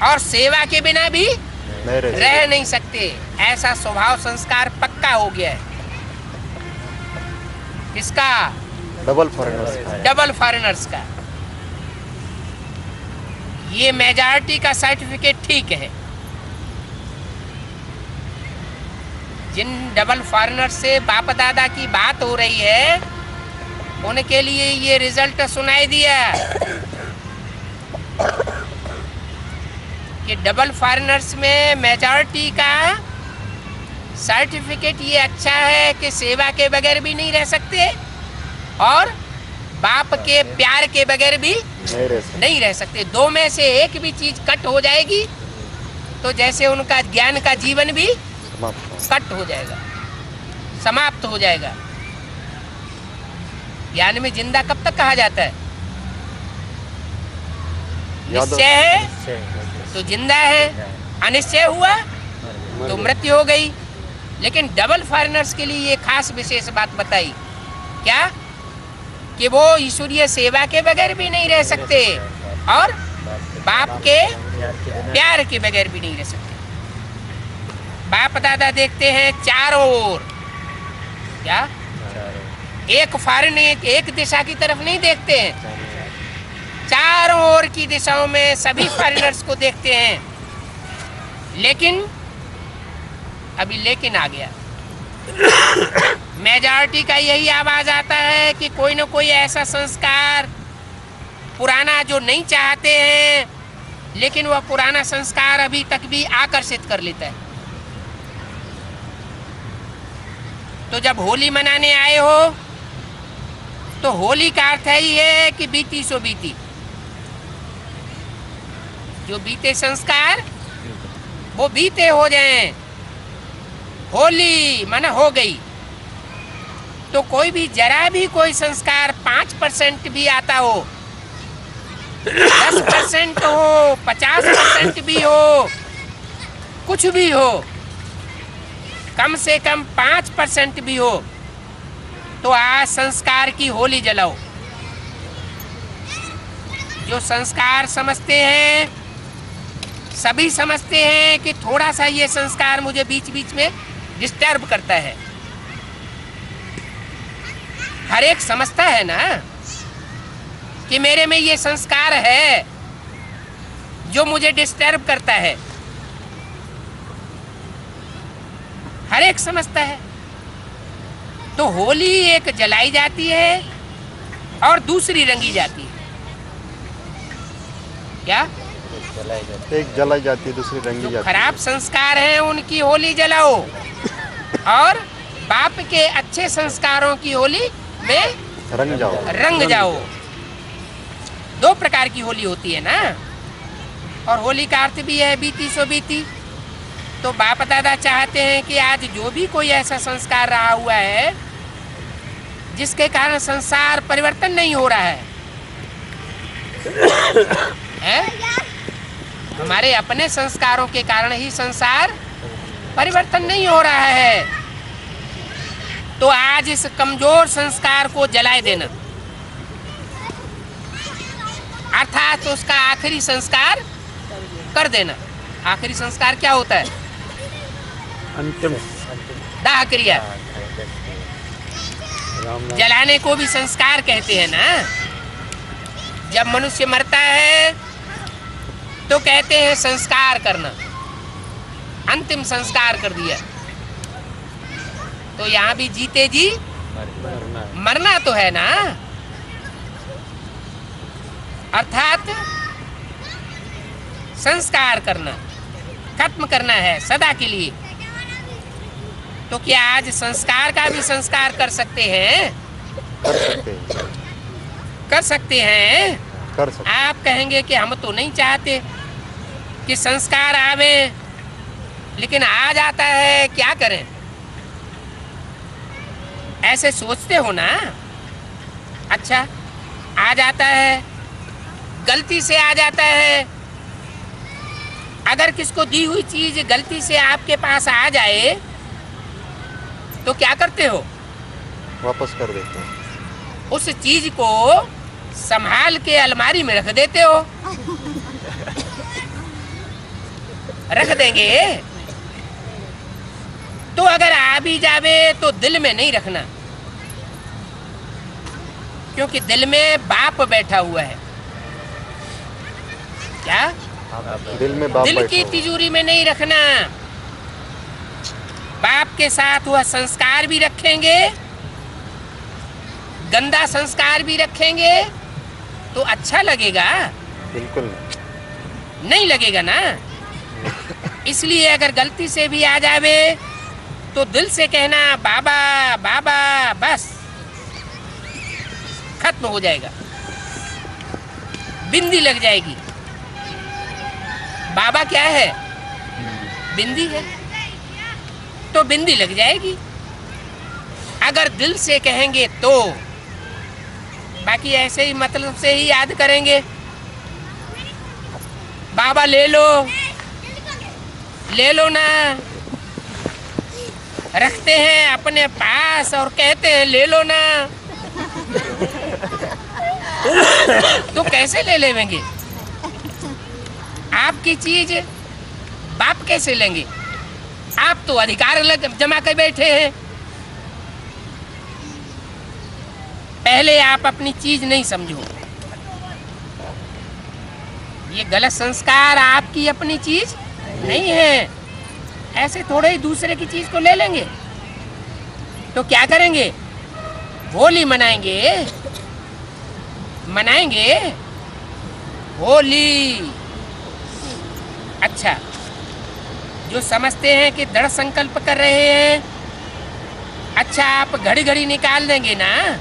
और सेवा के बिना भी नहीं रह रह नहीं सकते। ऐसा स्वभाव संस्कार पक्का हो गया है। किसका? डबल फॉरेनर्स का। डबल फॉरेनर्स का। ये मेजॉरिटी का सर्टिफिकेट ठीक है। जिन डबल फॉरेनर से बाप दादा की बात हो रही है उनके लिए ये रिजल्ट सुनाई दिया कि डबल फॉरेनर्स में मेजॉरिटी का सर्टिफिकेट ये अच्छा है कि सेवा के बगैर भी नहीं रह सकते और बाप के प्यार के बगैर भी नहीं रह सकते। दो में से एक भी चीज कट हो जाएगी तो जैसे उनका ज्ञान का जीवन भी कट हो जाएगा, समाप्त हो जाएगा। ज्ञान में जिंदा कब तक कहा जाता है? निश्चय है तो जिंदा है, अनिश्चय हुआ तो मृत्यु हो गई। लेकिन डबल फॉरेनर्स के लिए ये खास विशेष बात बताई। क्या? कि वो ईश्वरीय सेवा के बगैर भी नहीं रह सकते और बाप के प्यार के बगैर भी नहीं रह सकते। बाप दादा देखते हैं चारों ओर। क्या? एक फॉरेन एक दिशा की तरफ नहीं देखते हैं, चारों ओर की दिशाओं में सभी फॉरेनर्स को देखते हैं। लेकिन अभी लेकिन आ गया। मेजॉरिटी का यही आवाज आता है कि कोई ना कोई ऐसा संस्कार पुराना जो नहीं चाहते हैं, लेकिन वह पुराना संस्कार अभी तक भी आकर्षित कर लेता है। तो जब होली मनाने आए हो तो होली का अर्थ है ये कि बीती सो बीती। जो बीते संस्कार वो बीते हो जाएं। होली माना हो गई। तो कोई भी जरा भी कोई संस्कार 5% भी आता हो, 10% हो, 50% भी हो, कुछ भी हो, कम से कम 5% भी हो, तो आज संस्कार की होली जलाओ। जो संस्कार समझते हैं, सभी समझते हैं कि थोड़ा सा ये संस्कार मुझे बीच बीच में डिस्टर्ब करता है। हर एक समझता है ना कि मेरे में ये संस्कार है जो मुझे डिस्टर्ब करता है। हर एक समझता है। तो होली एक जलाई जाती है और दूसरी रंगी जाती है। क्या? एक जलाई जाती है, दूसरी रंगी जाती है। खराब संस्कार हैं उनकी होली जलाओ और बाप के अच्छे संस्कारों की होली में रंग जाओ। दो प्रकार की होली होती है ना। और होली का अर्थ भी है बीती सो बीती। तो बाप दादा चाहते हैं कि आज जो भी कोई ऐसा संस्कार रहा हुआ है जिसके कारण संसार परिवर्तन नहीं हो रहा है? हमारे अपने संस्कारों के कारण ही संसार परिवर्तन नहीं हो रहा है। तो आज इस कमजोर संस्कार को जलाए देना, अर्थात उसका आखिरी संस्कार कर देना। आखिरी संस्कार क्या होता है? अंतिम दाह क्रिया। जलाने को भी संस्कार कहते हैं ना। जब मनुष्य मरता है तो कहते हैं संस्कार करना, अंतिम संस्कार कर दिया। तो यहाँ भी जीते जी मरना तो है ना, अर्थात संस्कार करना, खत्म करना है सदा के लिए। तो क्या आज संस्कार का भी संस्कार कर सकते हैं? कर सकते हैं। आप कहेंगे कि हम तो नहीं चाहते कि संस्कार आवे, लेकिन आ जाता है, क्या करें? ऐसे सोचते हो ना। अच्छा, आ जाता है, गलती से आ जाता है। अगर किसको दी हुई चीज गलती से आपके पास आ जाए तो क्या करते हो? वापस कर देते हैं। उस चीज को संभाल के अलमारी में रख देते हो। रख देंगे तो अगर आ भी जावे तो दिल में नहीं रखना, क्योंकि दिल में बाप बैठा हुआ है। क्या? दिल में बाप दिल बैठा की हुआ है। तिजोरी में नहीं रखना। बाप के साथ वह संस्कार भी रखेंगे, गंदा संस्कार भी रखेंगे तो अच्छा लगेगा? बिल्कुल नहीं लगेगा ना। इसलिए अगर गलती से भी आ जावे तो दिल से कहना बाबा बाबा, बस खत्म हो जाएगा। बिंदी लग जाएगी। बाबा क्या है? बिंदी है, तो बिंदी लग जाएगी अगर दिल से कहेंगे तो। बाकी ऐसे ही मतलब से ही याद करेंगे। बाबा ले लो ना, रखते हैं अपने पास और कहते हैं ले लो ना। तो कैसे ले लेंगे? आपकी चीज बाप कैसे लेंगे? आप तो अधिकार जमा कर बैठे हैं। पहले आप अपनी चीज नहीं समझो। ये गलत संस्कार आपकी अपनी चीज नहीं है। ऐसे थोड़े ही दूसरे की चीज को ले लेंगे तो क्या करेंगे? होली मनाएंगे होली। अच्छा, जो समझते हैं कि दृढ़ संकल्प कर रहे हैं, अच्छा आप घड़ी घड़ी निकाल देंगे ना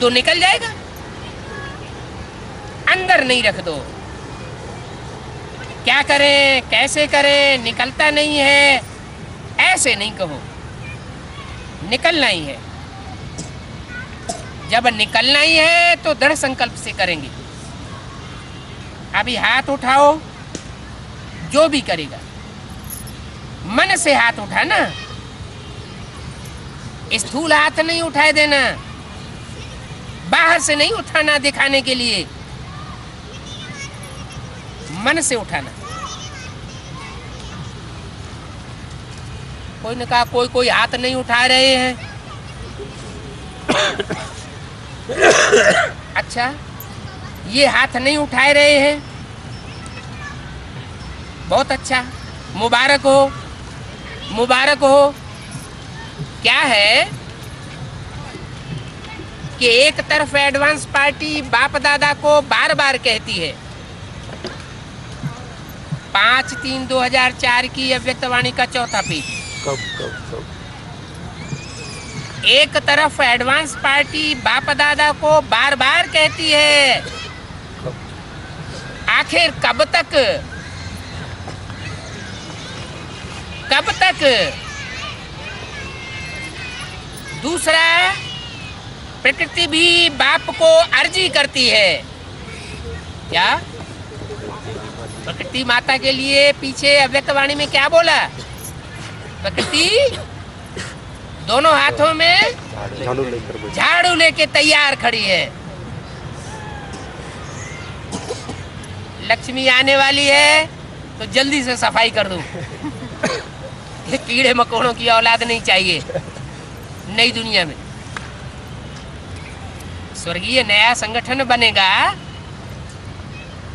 तो निकल जाएगा। अंदर नहीं रख दो। क्या करें, कैसे करें, निकलता नहीं है, ऐसे नहीं कहो। निकलना ही है। जब निकलना ही है तो दृढ़ संकल्प से करेंगे। अभी हाथ उठाओ, जो भी करेगा मन से हाथ उठाना, स्थूल हाथ नहीं उठाए देना, बाहर से नहीं उठाना दिखाने के लिए, मन से उठाना। कोई ने कहा कोई हाथ नहीं उठा रहे हैं। अच्छा, ये हाथ नहीं उठाए रहे हैं, बहुत अच्छा, मुबारक हो। क्या है कि एक तरफ एडवांस पार्टी बाप दादा को बार बार कहती है। 5/3/2004 की अव्यक्तवाणी का चौथा पेज। कब एक तरफ एडवांस पार्टी बाप दादा को बार बार कहती है, आखिर कब तक? दूसरा, प्रकृति भी बाप को अर्जी करती है। क्या? प्रकृति माता के लिए पीछे अव्यक्तवाणी में क्या बोला? प्रकृति दोनों हाथों में झाड़ू लेके तैयार खड़ी है। लक्ष्मी आने वाली है तो जल्दी से सफाई कर दूं। ये कीड़े मकोड़ों की औलाद नहीं चाहिए नई दुनिया में। स्वर्गीय नया संगठन बनेगा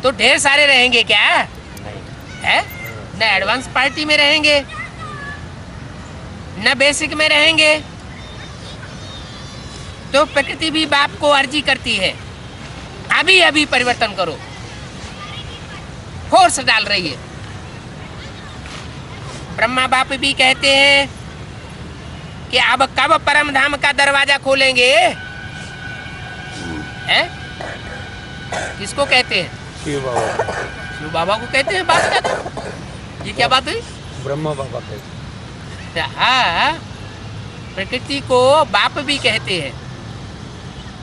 तो ढेर सारे रहेंगे क्या है? न एडवांस पार्टी में रहेंगे, न बेसिक में रहेंगे। तो प्रकृति भी बाप को अर्जी करती है, अभी अभी परिवर्तन करो, फोर्स डाल रही है। ब्रह्मा बाप भी कहते हैं कि अब कब परम धाम का दरवाजा खोलेंगे? हैं? किसको कहते हैं? शिव बाबा, शिव बाबा को कहते हैं बाप दादा। ये क्या बात हुई? ब्रह्मा बाबा कहते। हाँ, प्रकृति को बाप भी कहते हैं।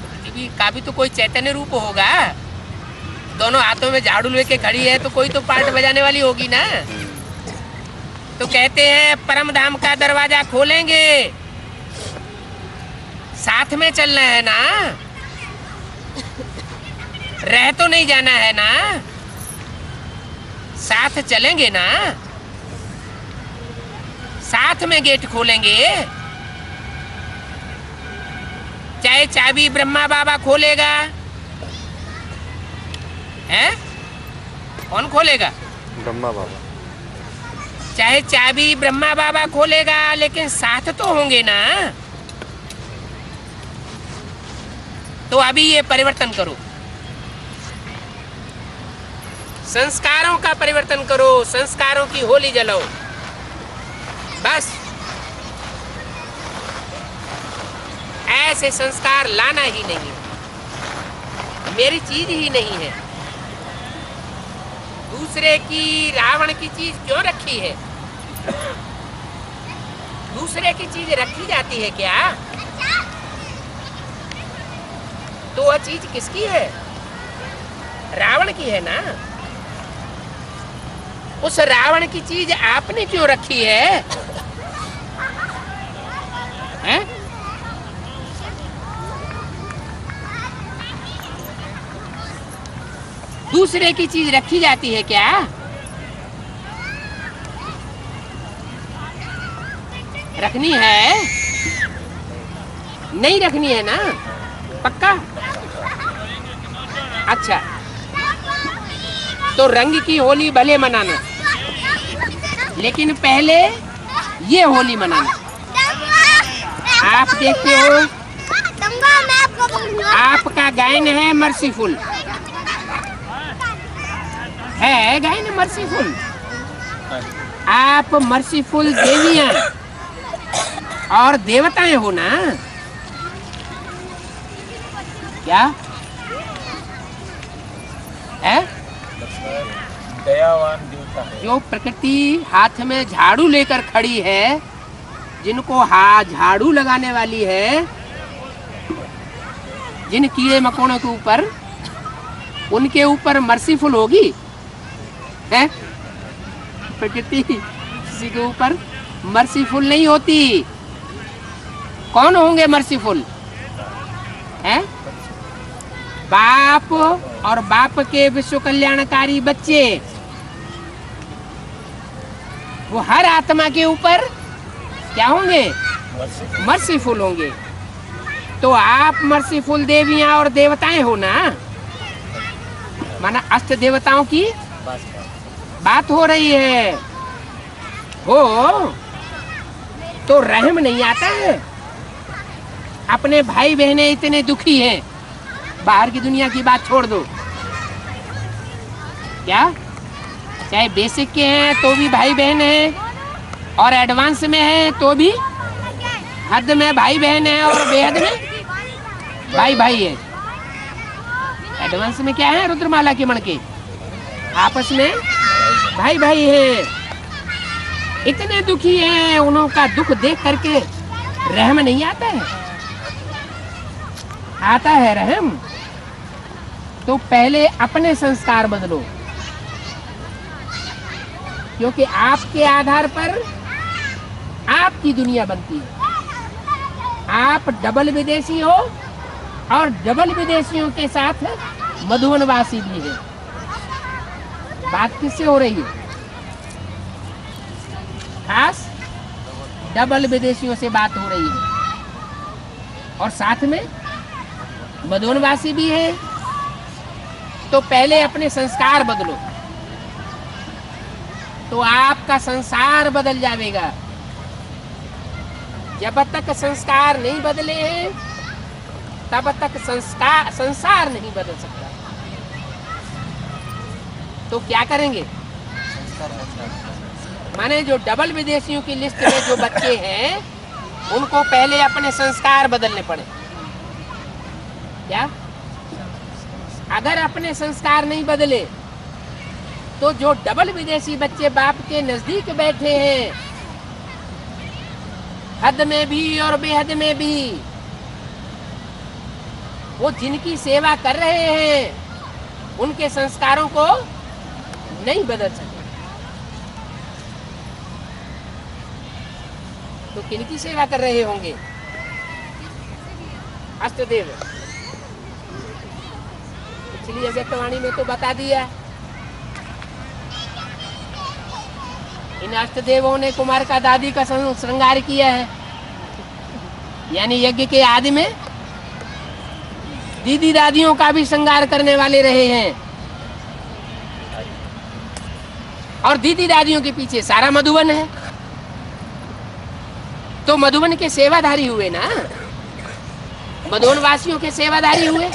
प्रकृति देवी का भी तो कोई चैतन्य रूप होगा। दोनों हाथों में झाड़ू लेके खड़ी है तो कोई तो पार्ट बजाने वाली होगी ना। तो कहते हैं परम धाम का दरवाजा खोलेंगे, साथ में चलना है ना, रह तो नहीं जाना है ना, साथ चलेंगे ना, साथ में गेट खोलेंगे। चाहे चाबी ब्रह्मा बाबा खोलेगा, है कौन खोलेगा? ब्रह्मा बाबा। चाहे चाबी ब्रह्मा बाबा खोलेगा, लेकिन साथ तो होंगे ना। तो अभी ये परिवर्तन करो, संस्कारों का परिवर्तन करो, संस्कारों की होली जलाओ। बस ऐसे संस्कार लाना ही नहीं, मेरी चीज ही नहीं है। दूसरे की, रावण की चीज क्यों रखी है? दूसरे की चीज रखी जाती है क्या? तो वह चीज किसकी है? रावण की है ना। उस रावण की चीज आपने क्यों रखी है? हैं? दूसरे की चीज रखी जाती है क्या? रखनी है? नहीं रखनी है ना? पक्का? अच्छा, तो रंग की होली भले मनाना, लेकिन पहले ये होली मनाना। आप देखते हो, आपका गायन है मर्सीफुल, है गायन मर्सीफुल। आप मर्सीफुल देवियां और देवताएं हो ना। क्या है? दयावान देवता है। जो प्रकृति हाथ में झाड़ू लेकर खड़ी है, जिनको झाड़ू लगाने वाली है, जिन कीड़े मकोड़ों के ऊपर, उनके ऊपर मर्सीफुल होगी है? प्रकृति किसी के ऊपर मर्सीफुल नहीं होती। कौन होंगे मर्सीफुल? है बाप और बाप के विश्व कल्याणकारी बच्चे, वो हर आत्मा के ऊपर क्या होंगे? मर्सीफुल होंगे। तो आप मर्सीफुल देवियां और देवताएं हो ना। माना अष्ट देवताओं की बात हो रही है। हो तो रहम नहीं आता है? अपने भाई बहनें इतने दुखी हैं, बाहर की दुनिया की बात छोड़ दो, क्या चाहे बेसिक के हैं तो भी भाई बहन हैं, और एडवांस में हैं तो भी हद में भाई बहन है, और बेहद में भाई भाई है। एडवांस में क्या है? रुद्रमाला के मणके आपस में भाई भाई हैं। इतने दुखी हैं, उनका दुख देख करके रहम नहीं आता है? आता है रहम। तो पहले अपने संस्कार बदलो, क्योंकि आपके आधार पर आपकी दुनिया बनती है। आप डबल विदेशी हो, और डबल विदेशियों के साथ मधुवनवासी भी है। बात किससे हो रही है? खास डबल विदेशियों से बात हो रही है, और साथ में मधुवनवासी भी है। तो पहले अपने संस्कार बदलो, तो आपका संसार बदल जाएगा। जब तक संस्कार नहीं बदले हैं, तब तक संसार नहीं बदल सकता। तो क्या करेंगे? माने जो डबल विदेशियों की लिस्ट में जो बच्चे हैं, उनको पहले अपने संस्कार बदलने पड़े। क्या? अगर अपने संस्कार नहीं बदले, तो जो डबल विदेशी बच्चे बाप के नजदीक बैठे हैं, हद में भी और बेहद में भी, वो जिनकी सेवा कर रहे हैं उनके संस्कारों को नहीं बदल सकते। तो किनकी सेवा कर रहे होंगे? अष्टदेव। इसलिए व्यक्तवाणी में तो बता दिया, इन अष्टदेवों ने कुमार का दादी का श्रृंगार किया है। यानी यज्ञ के आदि में दीदी दादियों का भी श्रृंगार करने वाले रहे हैं। और दीदी दादियों के पीछे सारा मधुबन है। तो मधुबन के सेवाधारी हुए ना, मधुबन वासियों के सेवाधारी हुए।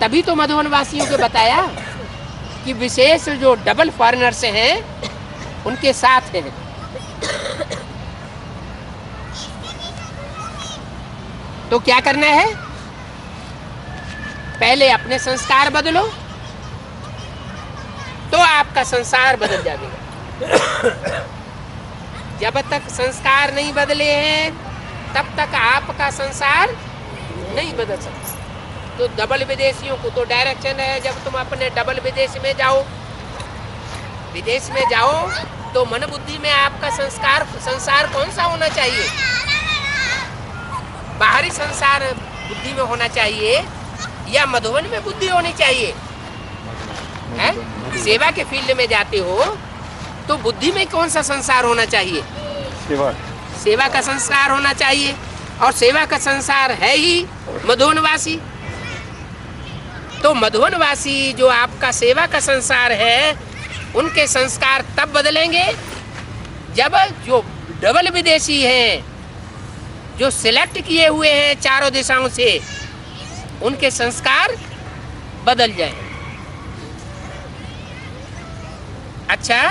तभी तो मधुबन वासियों को बताया कि विशेष जो डबल फॉरेनर्स हैं उनके साथ हैं। तो क्या करना है? पहले अपने संस्कार बदलो तो आपका संसार बदल जाएगा। जब तक संस्कार नहीं बदले हैं तब तक आपका संसार नहीं बदल सकता। तो डबल विदेशियों को तो डायरेक्शन है, जब तुम अपने डबल विदेश में जाओ, विदेश में जाओ तो मन बुद्धि में आपका संसार कौन सा होना चाहिए? बाहरी संसार बुद्धि में होना चाहिए या मधुबन में बुद्धि होनी चाहिए? है? सेवा के फील्ड में जाते हो तो बुद्धि में कौन सा संसार होना चाहिए? सेवा का संसार होना चाहिए। और सेवा का संसार है ही मधुबनवासी। तो मधुबनवासी जो आपका सेवा का संसार है उनके संस्कार तब बदलेंगे जब जो डबल विदेशी हैं, जो सिलेक्ट किए हुए हैं चारों दिशाओं से, उनके संस्कार बदल जाए। अच्छा,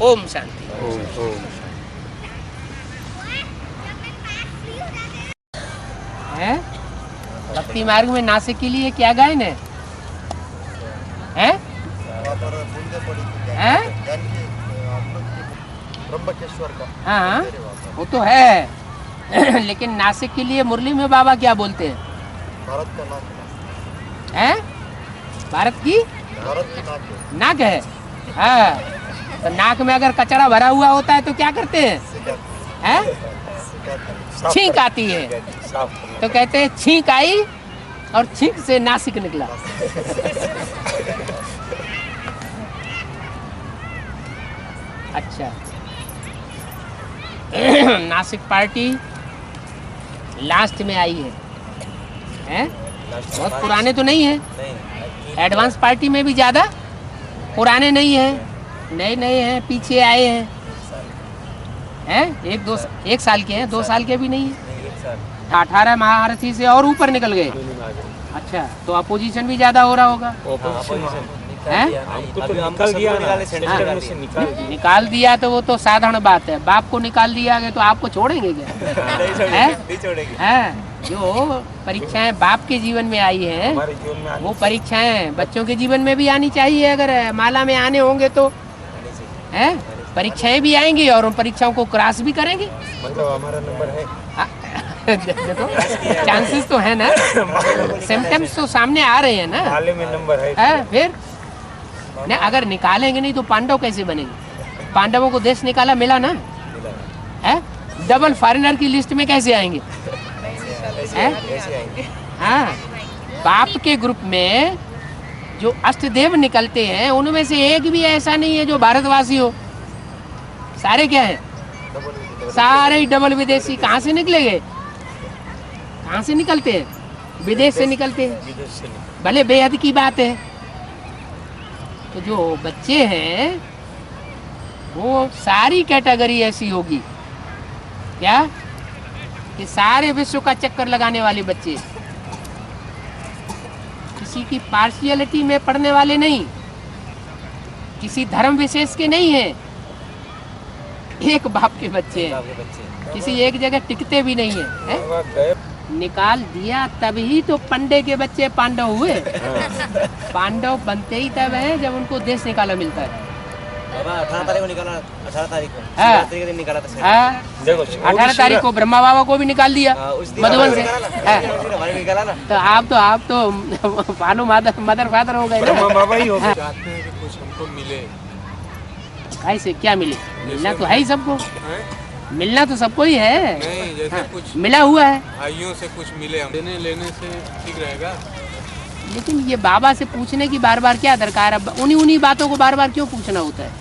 ओम शांति। है? भक्ति मार्ग में नासिक के लिए क्या गायन है? हैं? ब्रह्मकेश्वर का। हाँ, वो तो है। लेकिन नासिक के लिए मुरली में बाबा क्या बोलते हैं? भारत का नाक है? भारत की नाक है। हाँ, तो नाक में अगर कचरा भरा हुआ होता है तो क्या करते हैं? हैं? छींक आती है तो कहते हैं छींक आई और छींक से नासिक निकला। अच्छा, नासिक पार्टी लास्ट में आई है? बहुत पुराने तो नहीं है। एडवांस पार्टी में भी ज्यादा पुराने नहीं है, नए नए हैं, पीछे आए हैं। एक साल के हैं, 2 साल के भी नहीं है। 18 महारथी से और ऊपर निकल गए। अच्छा, तो अपोजिशन भी ज्यादा हो रहा होगा। निकाल दिया तो वो तो साधारण बात है। बाप को निकाल दिया गया तो आपको छोड़ेंगे क्या? है? जो परीक्षाएं बाप के जीवन में आई हैं वो परीक्षाएं बच्चों के जीवन में भी आनी चाहिए। अगर माला में आने होंगे तो है, परीक्षाएं भी आएंगी और उन परीक्षाओं को क्रॉस भी करेंगे। मतलब हमारा नंबर है। देखो, चांसेस तो है ना, सिम्टम्स तो सामने आ रहे हैं ना। माले में नंबर है। फिर नहीं, अगर निकालेंगे नहीं तो पांडव कैसे बनेंगे? पांडवों को देश निकाला मिला ना है? डबल फॉरेनर की लिस्ट में कैसे आएंगे? हाँ, बाप के ग्रुप में जो अष्टदेव निकलते हैं उनमें से एक भी ऐसा नहीं है जो भारतवासी हो। सारे क्या है? सारे ही डबल विदेशी। कहाँ से निकलेंगे? कहाँ से निकलते हैं? विदेश से निकलते हैं। भले बेहद की बात है। तो जो बच्चे हैं वो सारी कैटेगरी ऐसी होगी क्या कि सारे विश्व का चक्कर लगाने वाले बच्चे, किसी की पार्शियलिटी में पढ़ने वाले नहीं, किसी धर्म विशेष के नहीं हैं, एक बाप के बच्चे हैं। किसी एक जगह टिकते भी नहीं है? निकाल दिया तभी तो पंडे के बच्चे पांडव हुए। पांडव बनते ही तब है जब उनको देश निकाला मिलता है। बाबा 18 तारीख को निकाला, 18 तारीख को हाँ। शिवरात्रि के दिन निकाला था। हाँ, देखो 18 तारीख को ब्रह्मा बाबा को भी निकाल दिया उस दिन मधुबन से। हाँ, हमारे निकाला ना। तो आप तो फालू मदर फादर हो गए ब्रह्मा ना। बाबा ही हो गए। चाहते हैं कि कुछ हमको मिले। ऐसे क्या मिले? मिलना तो है ही सबको, हैं? मिलना तो सबको ही है। नहीं, जैसे हाँ, कुछ मिला हुआ है। भाइयों से कुछ मिले, हम देने लेने से ठीक रहेगा। लेकिन ये बाबा से पूछने की बार बार क्या दरकार है? उन्हीं बातों को बार बार क्यों पूछना होता है?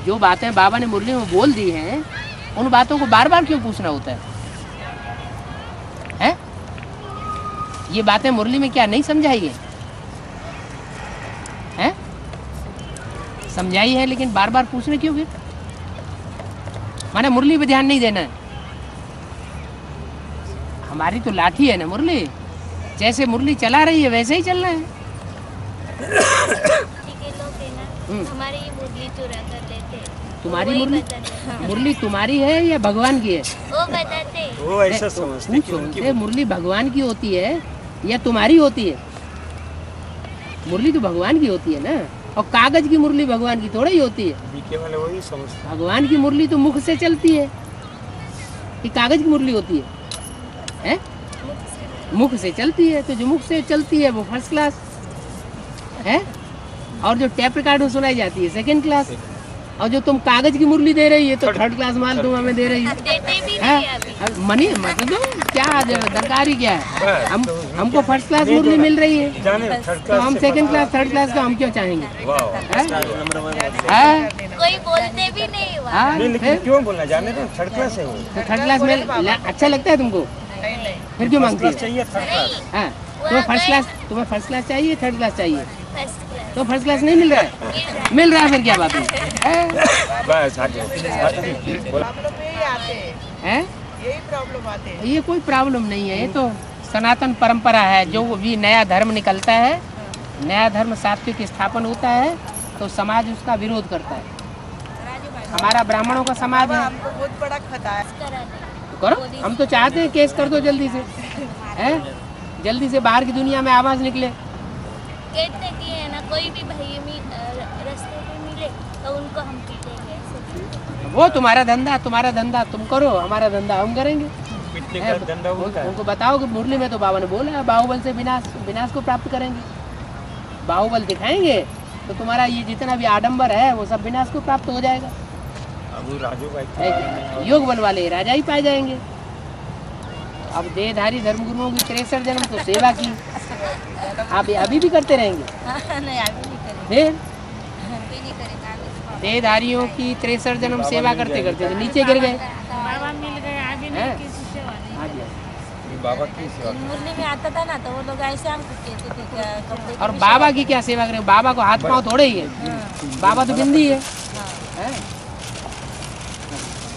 जो बातें बाबा ने मुरली में बोल दी हैं, उन बातों को बार बार क्यों पूछना होता है? हैं? ये बातें मुरली में क्या नहीं समझाई है? हैं? समझाई है, लेकिन बार बार पूछना क्यों फिर? माने मुरली पे ध्यान नहीं देना है। हमारी तो लाठी है ना मुरली, जैसे मुरली चला रही है वैसे ही चलना है। के लोग है ना, हम्म। हमारी ये मुरली चुरा कर लेते हैं। तुम्हारी वही मुरली? बताते हैं। मुरली तुम्हारी है या भगवान की है? वो बताते हैं। वो ऐसा समझते पूछो उनसे, मुरली भगवान की होती है या तुम्हारी होती है? मुरली तो भगवान की होती है ना, और कागज की मुरली भगवान की थोड़ी ही होती है। बीके वाले वही समझते। भगवान की मुरली तो मुख से चलती है, कि कागज की मुरली होती है? मुख से चलती है, तो जो मुख से चलती है वो फर्स्ट क्लास है, और जो टेप रिकॉर्ड में सुनाई जाती है सेकंड क्लास, और जो तुम कागज की मुरली दे रही है तो थर्ड क्लास माल तुम हमें दे रही है। देते भी हैं? नहीं अभी। अब मनी मतलब क्या दरकार ही क्या है? हमको फर्स्ट क्लास मुरली मिल रही है, जाने थर्ड तो क्लास हम से सेकंड क्लास थर्ड क्लास का हम क्यों चाहेंगे? वाह। नंबर 1 हैं? कोई बोलते भी नहीं वहाँ। हाँ, नहीं, लेकिन फिर? क्यों बोलना, जाने तो थर्ड क्लास है वो। तो थर्ड क्लास में अच्छा लगता है तुमको? फिर क्यों मांगती क्लास है? चाहिए थर्ड क्लास। हाँ, तुम्हें फर्स्ट क्लास चाहिए, थर्ड क्लास चाहिए? फर्स्ट क्लास तो फर्स्ट क्लास नहीं मिल रहा है? मिल रहा है, फिर क्या बात है? बस आगे बोला। हैं? यही प्रॉब्लम आते हैं। ये कोई प्रॉब्लम नहीं है, ये तो सनातन परंपरा है। जो भी नया धर्म निकलता है, नया धर्म सात्विक स्थापन होता है, तो समाज उसका विरोध करता है। हमारा ब्राह्मणों का समाज है, हमको बहुत बड़ा खतरा है। कराने। तो करो। हम तो चाहते हैं केस कर दो जल्दी से, हैं? जल्दी से बाहर की दुनिया में आवाज निकले। कहते कि है ना, कोई भी भाई रास्ते पे मिले तो उनको हम पीटेंगे ऐसे। वो तुम्हारा धंधा तुम करो, हमारा धंधा हम करेंगे। पिटने का धंधा होता है। उनको बताओ कि मुरली में तो बाबा ने बोला है, बाहुबल से विनाश को प्राप्त करेंगे। बाहुबल दिखाएंगे तो तुम्हारा ये जितना भी आडंबर है वो सब विनाश को प्राप्त हो जाएगा। अब राजू भाई योग बल वाले राजा ही पाए जाएंगे। अब देहधारी धर्मगुरुओं की 63 जन्म तो सेवा की, आप अभी भी करते रहेंगे? नहीं अभी नहीं करेंगे, फिर अभी नहीं करेंगे आगे। देहधारियों की 63 जन्म सेवा करते करते तो नीचे गिर गए। बाबा मिल गए, अभी हैं? नहीं किसी सेवा नहीं। हाँ जी। बाबा की सेवा। मुरली में आता था ना, तो वो लोग ऐसे हमको कहते थे क्या कपड़े की और भी बाबा सेवा की क्या सेवा करें? बाबा को हाथ पांव थोड़े ही है, बाबा तो बिंदी है। हैं?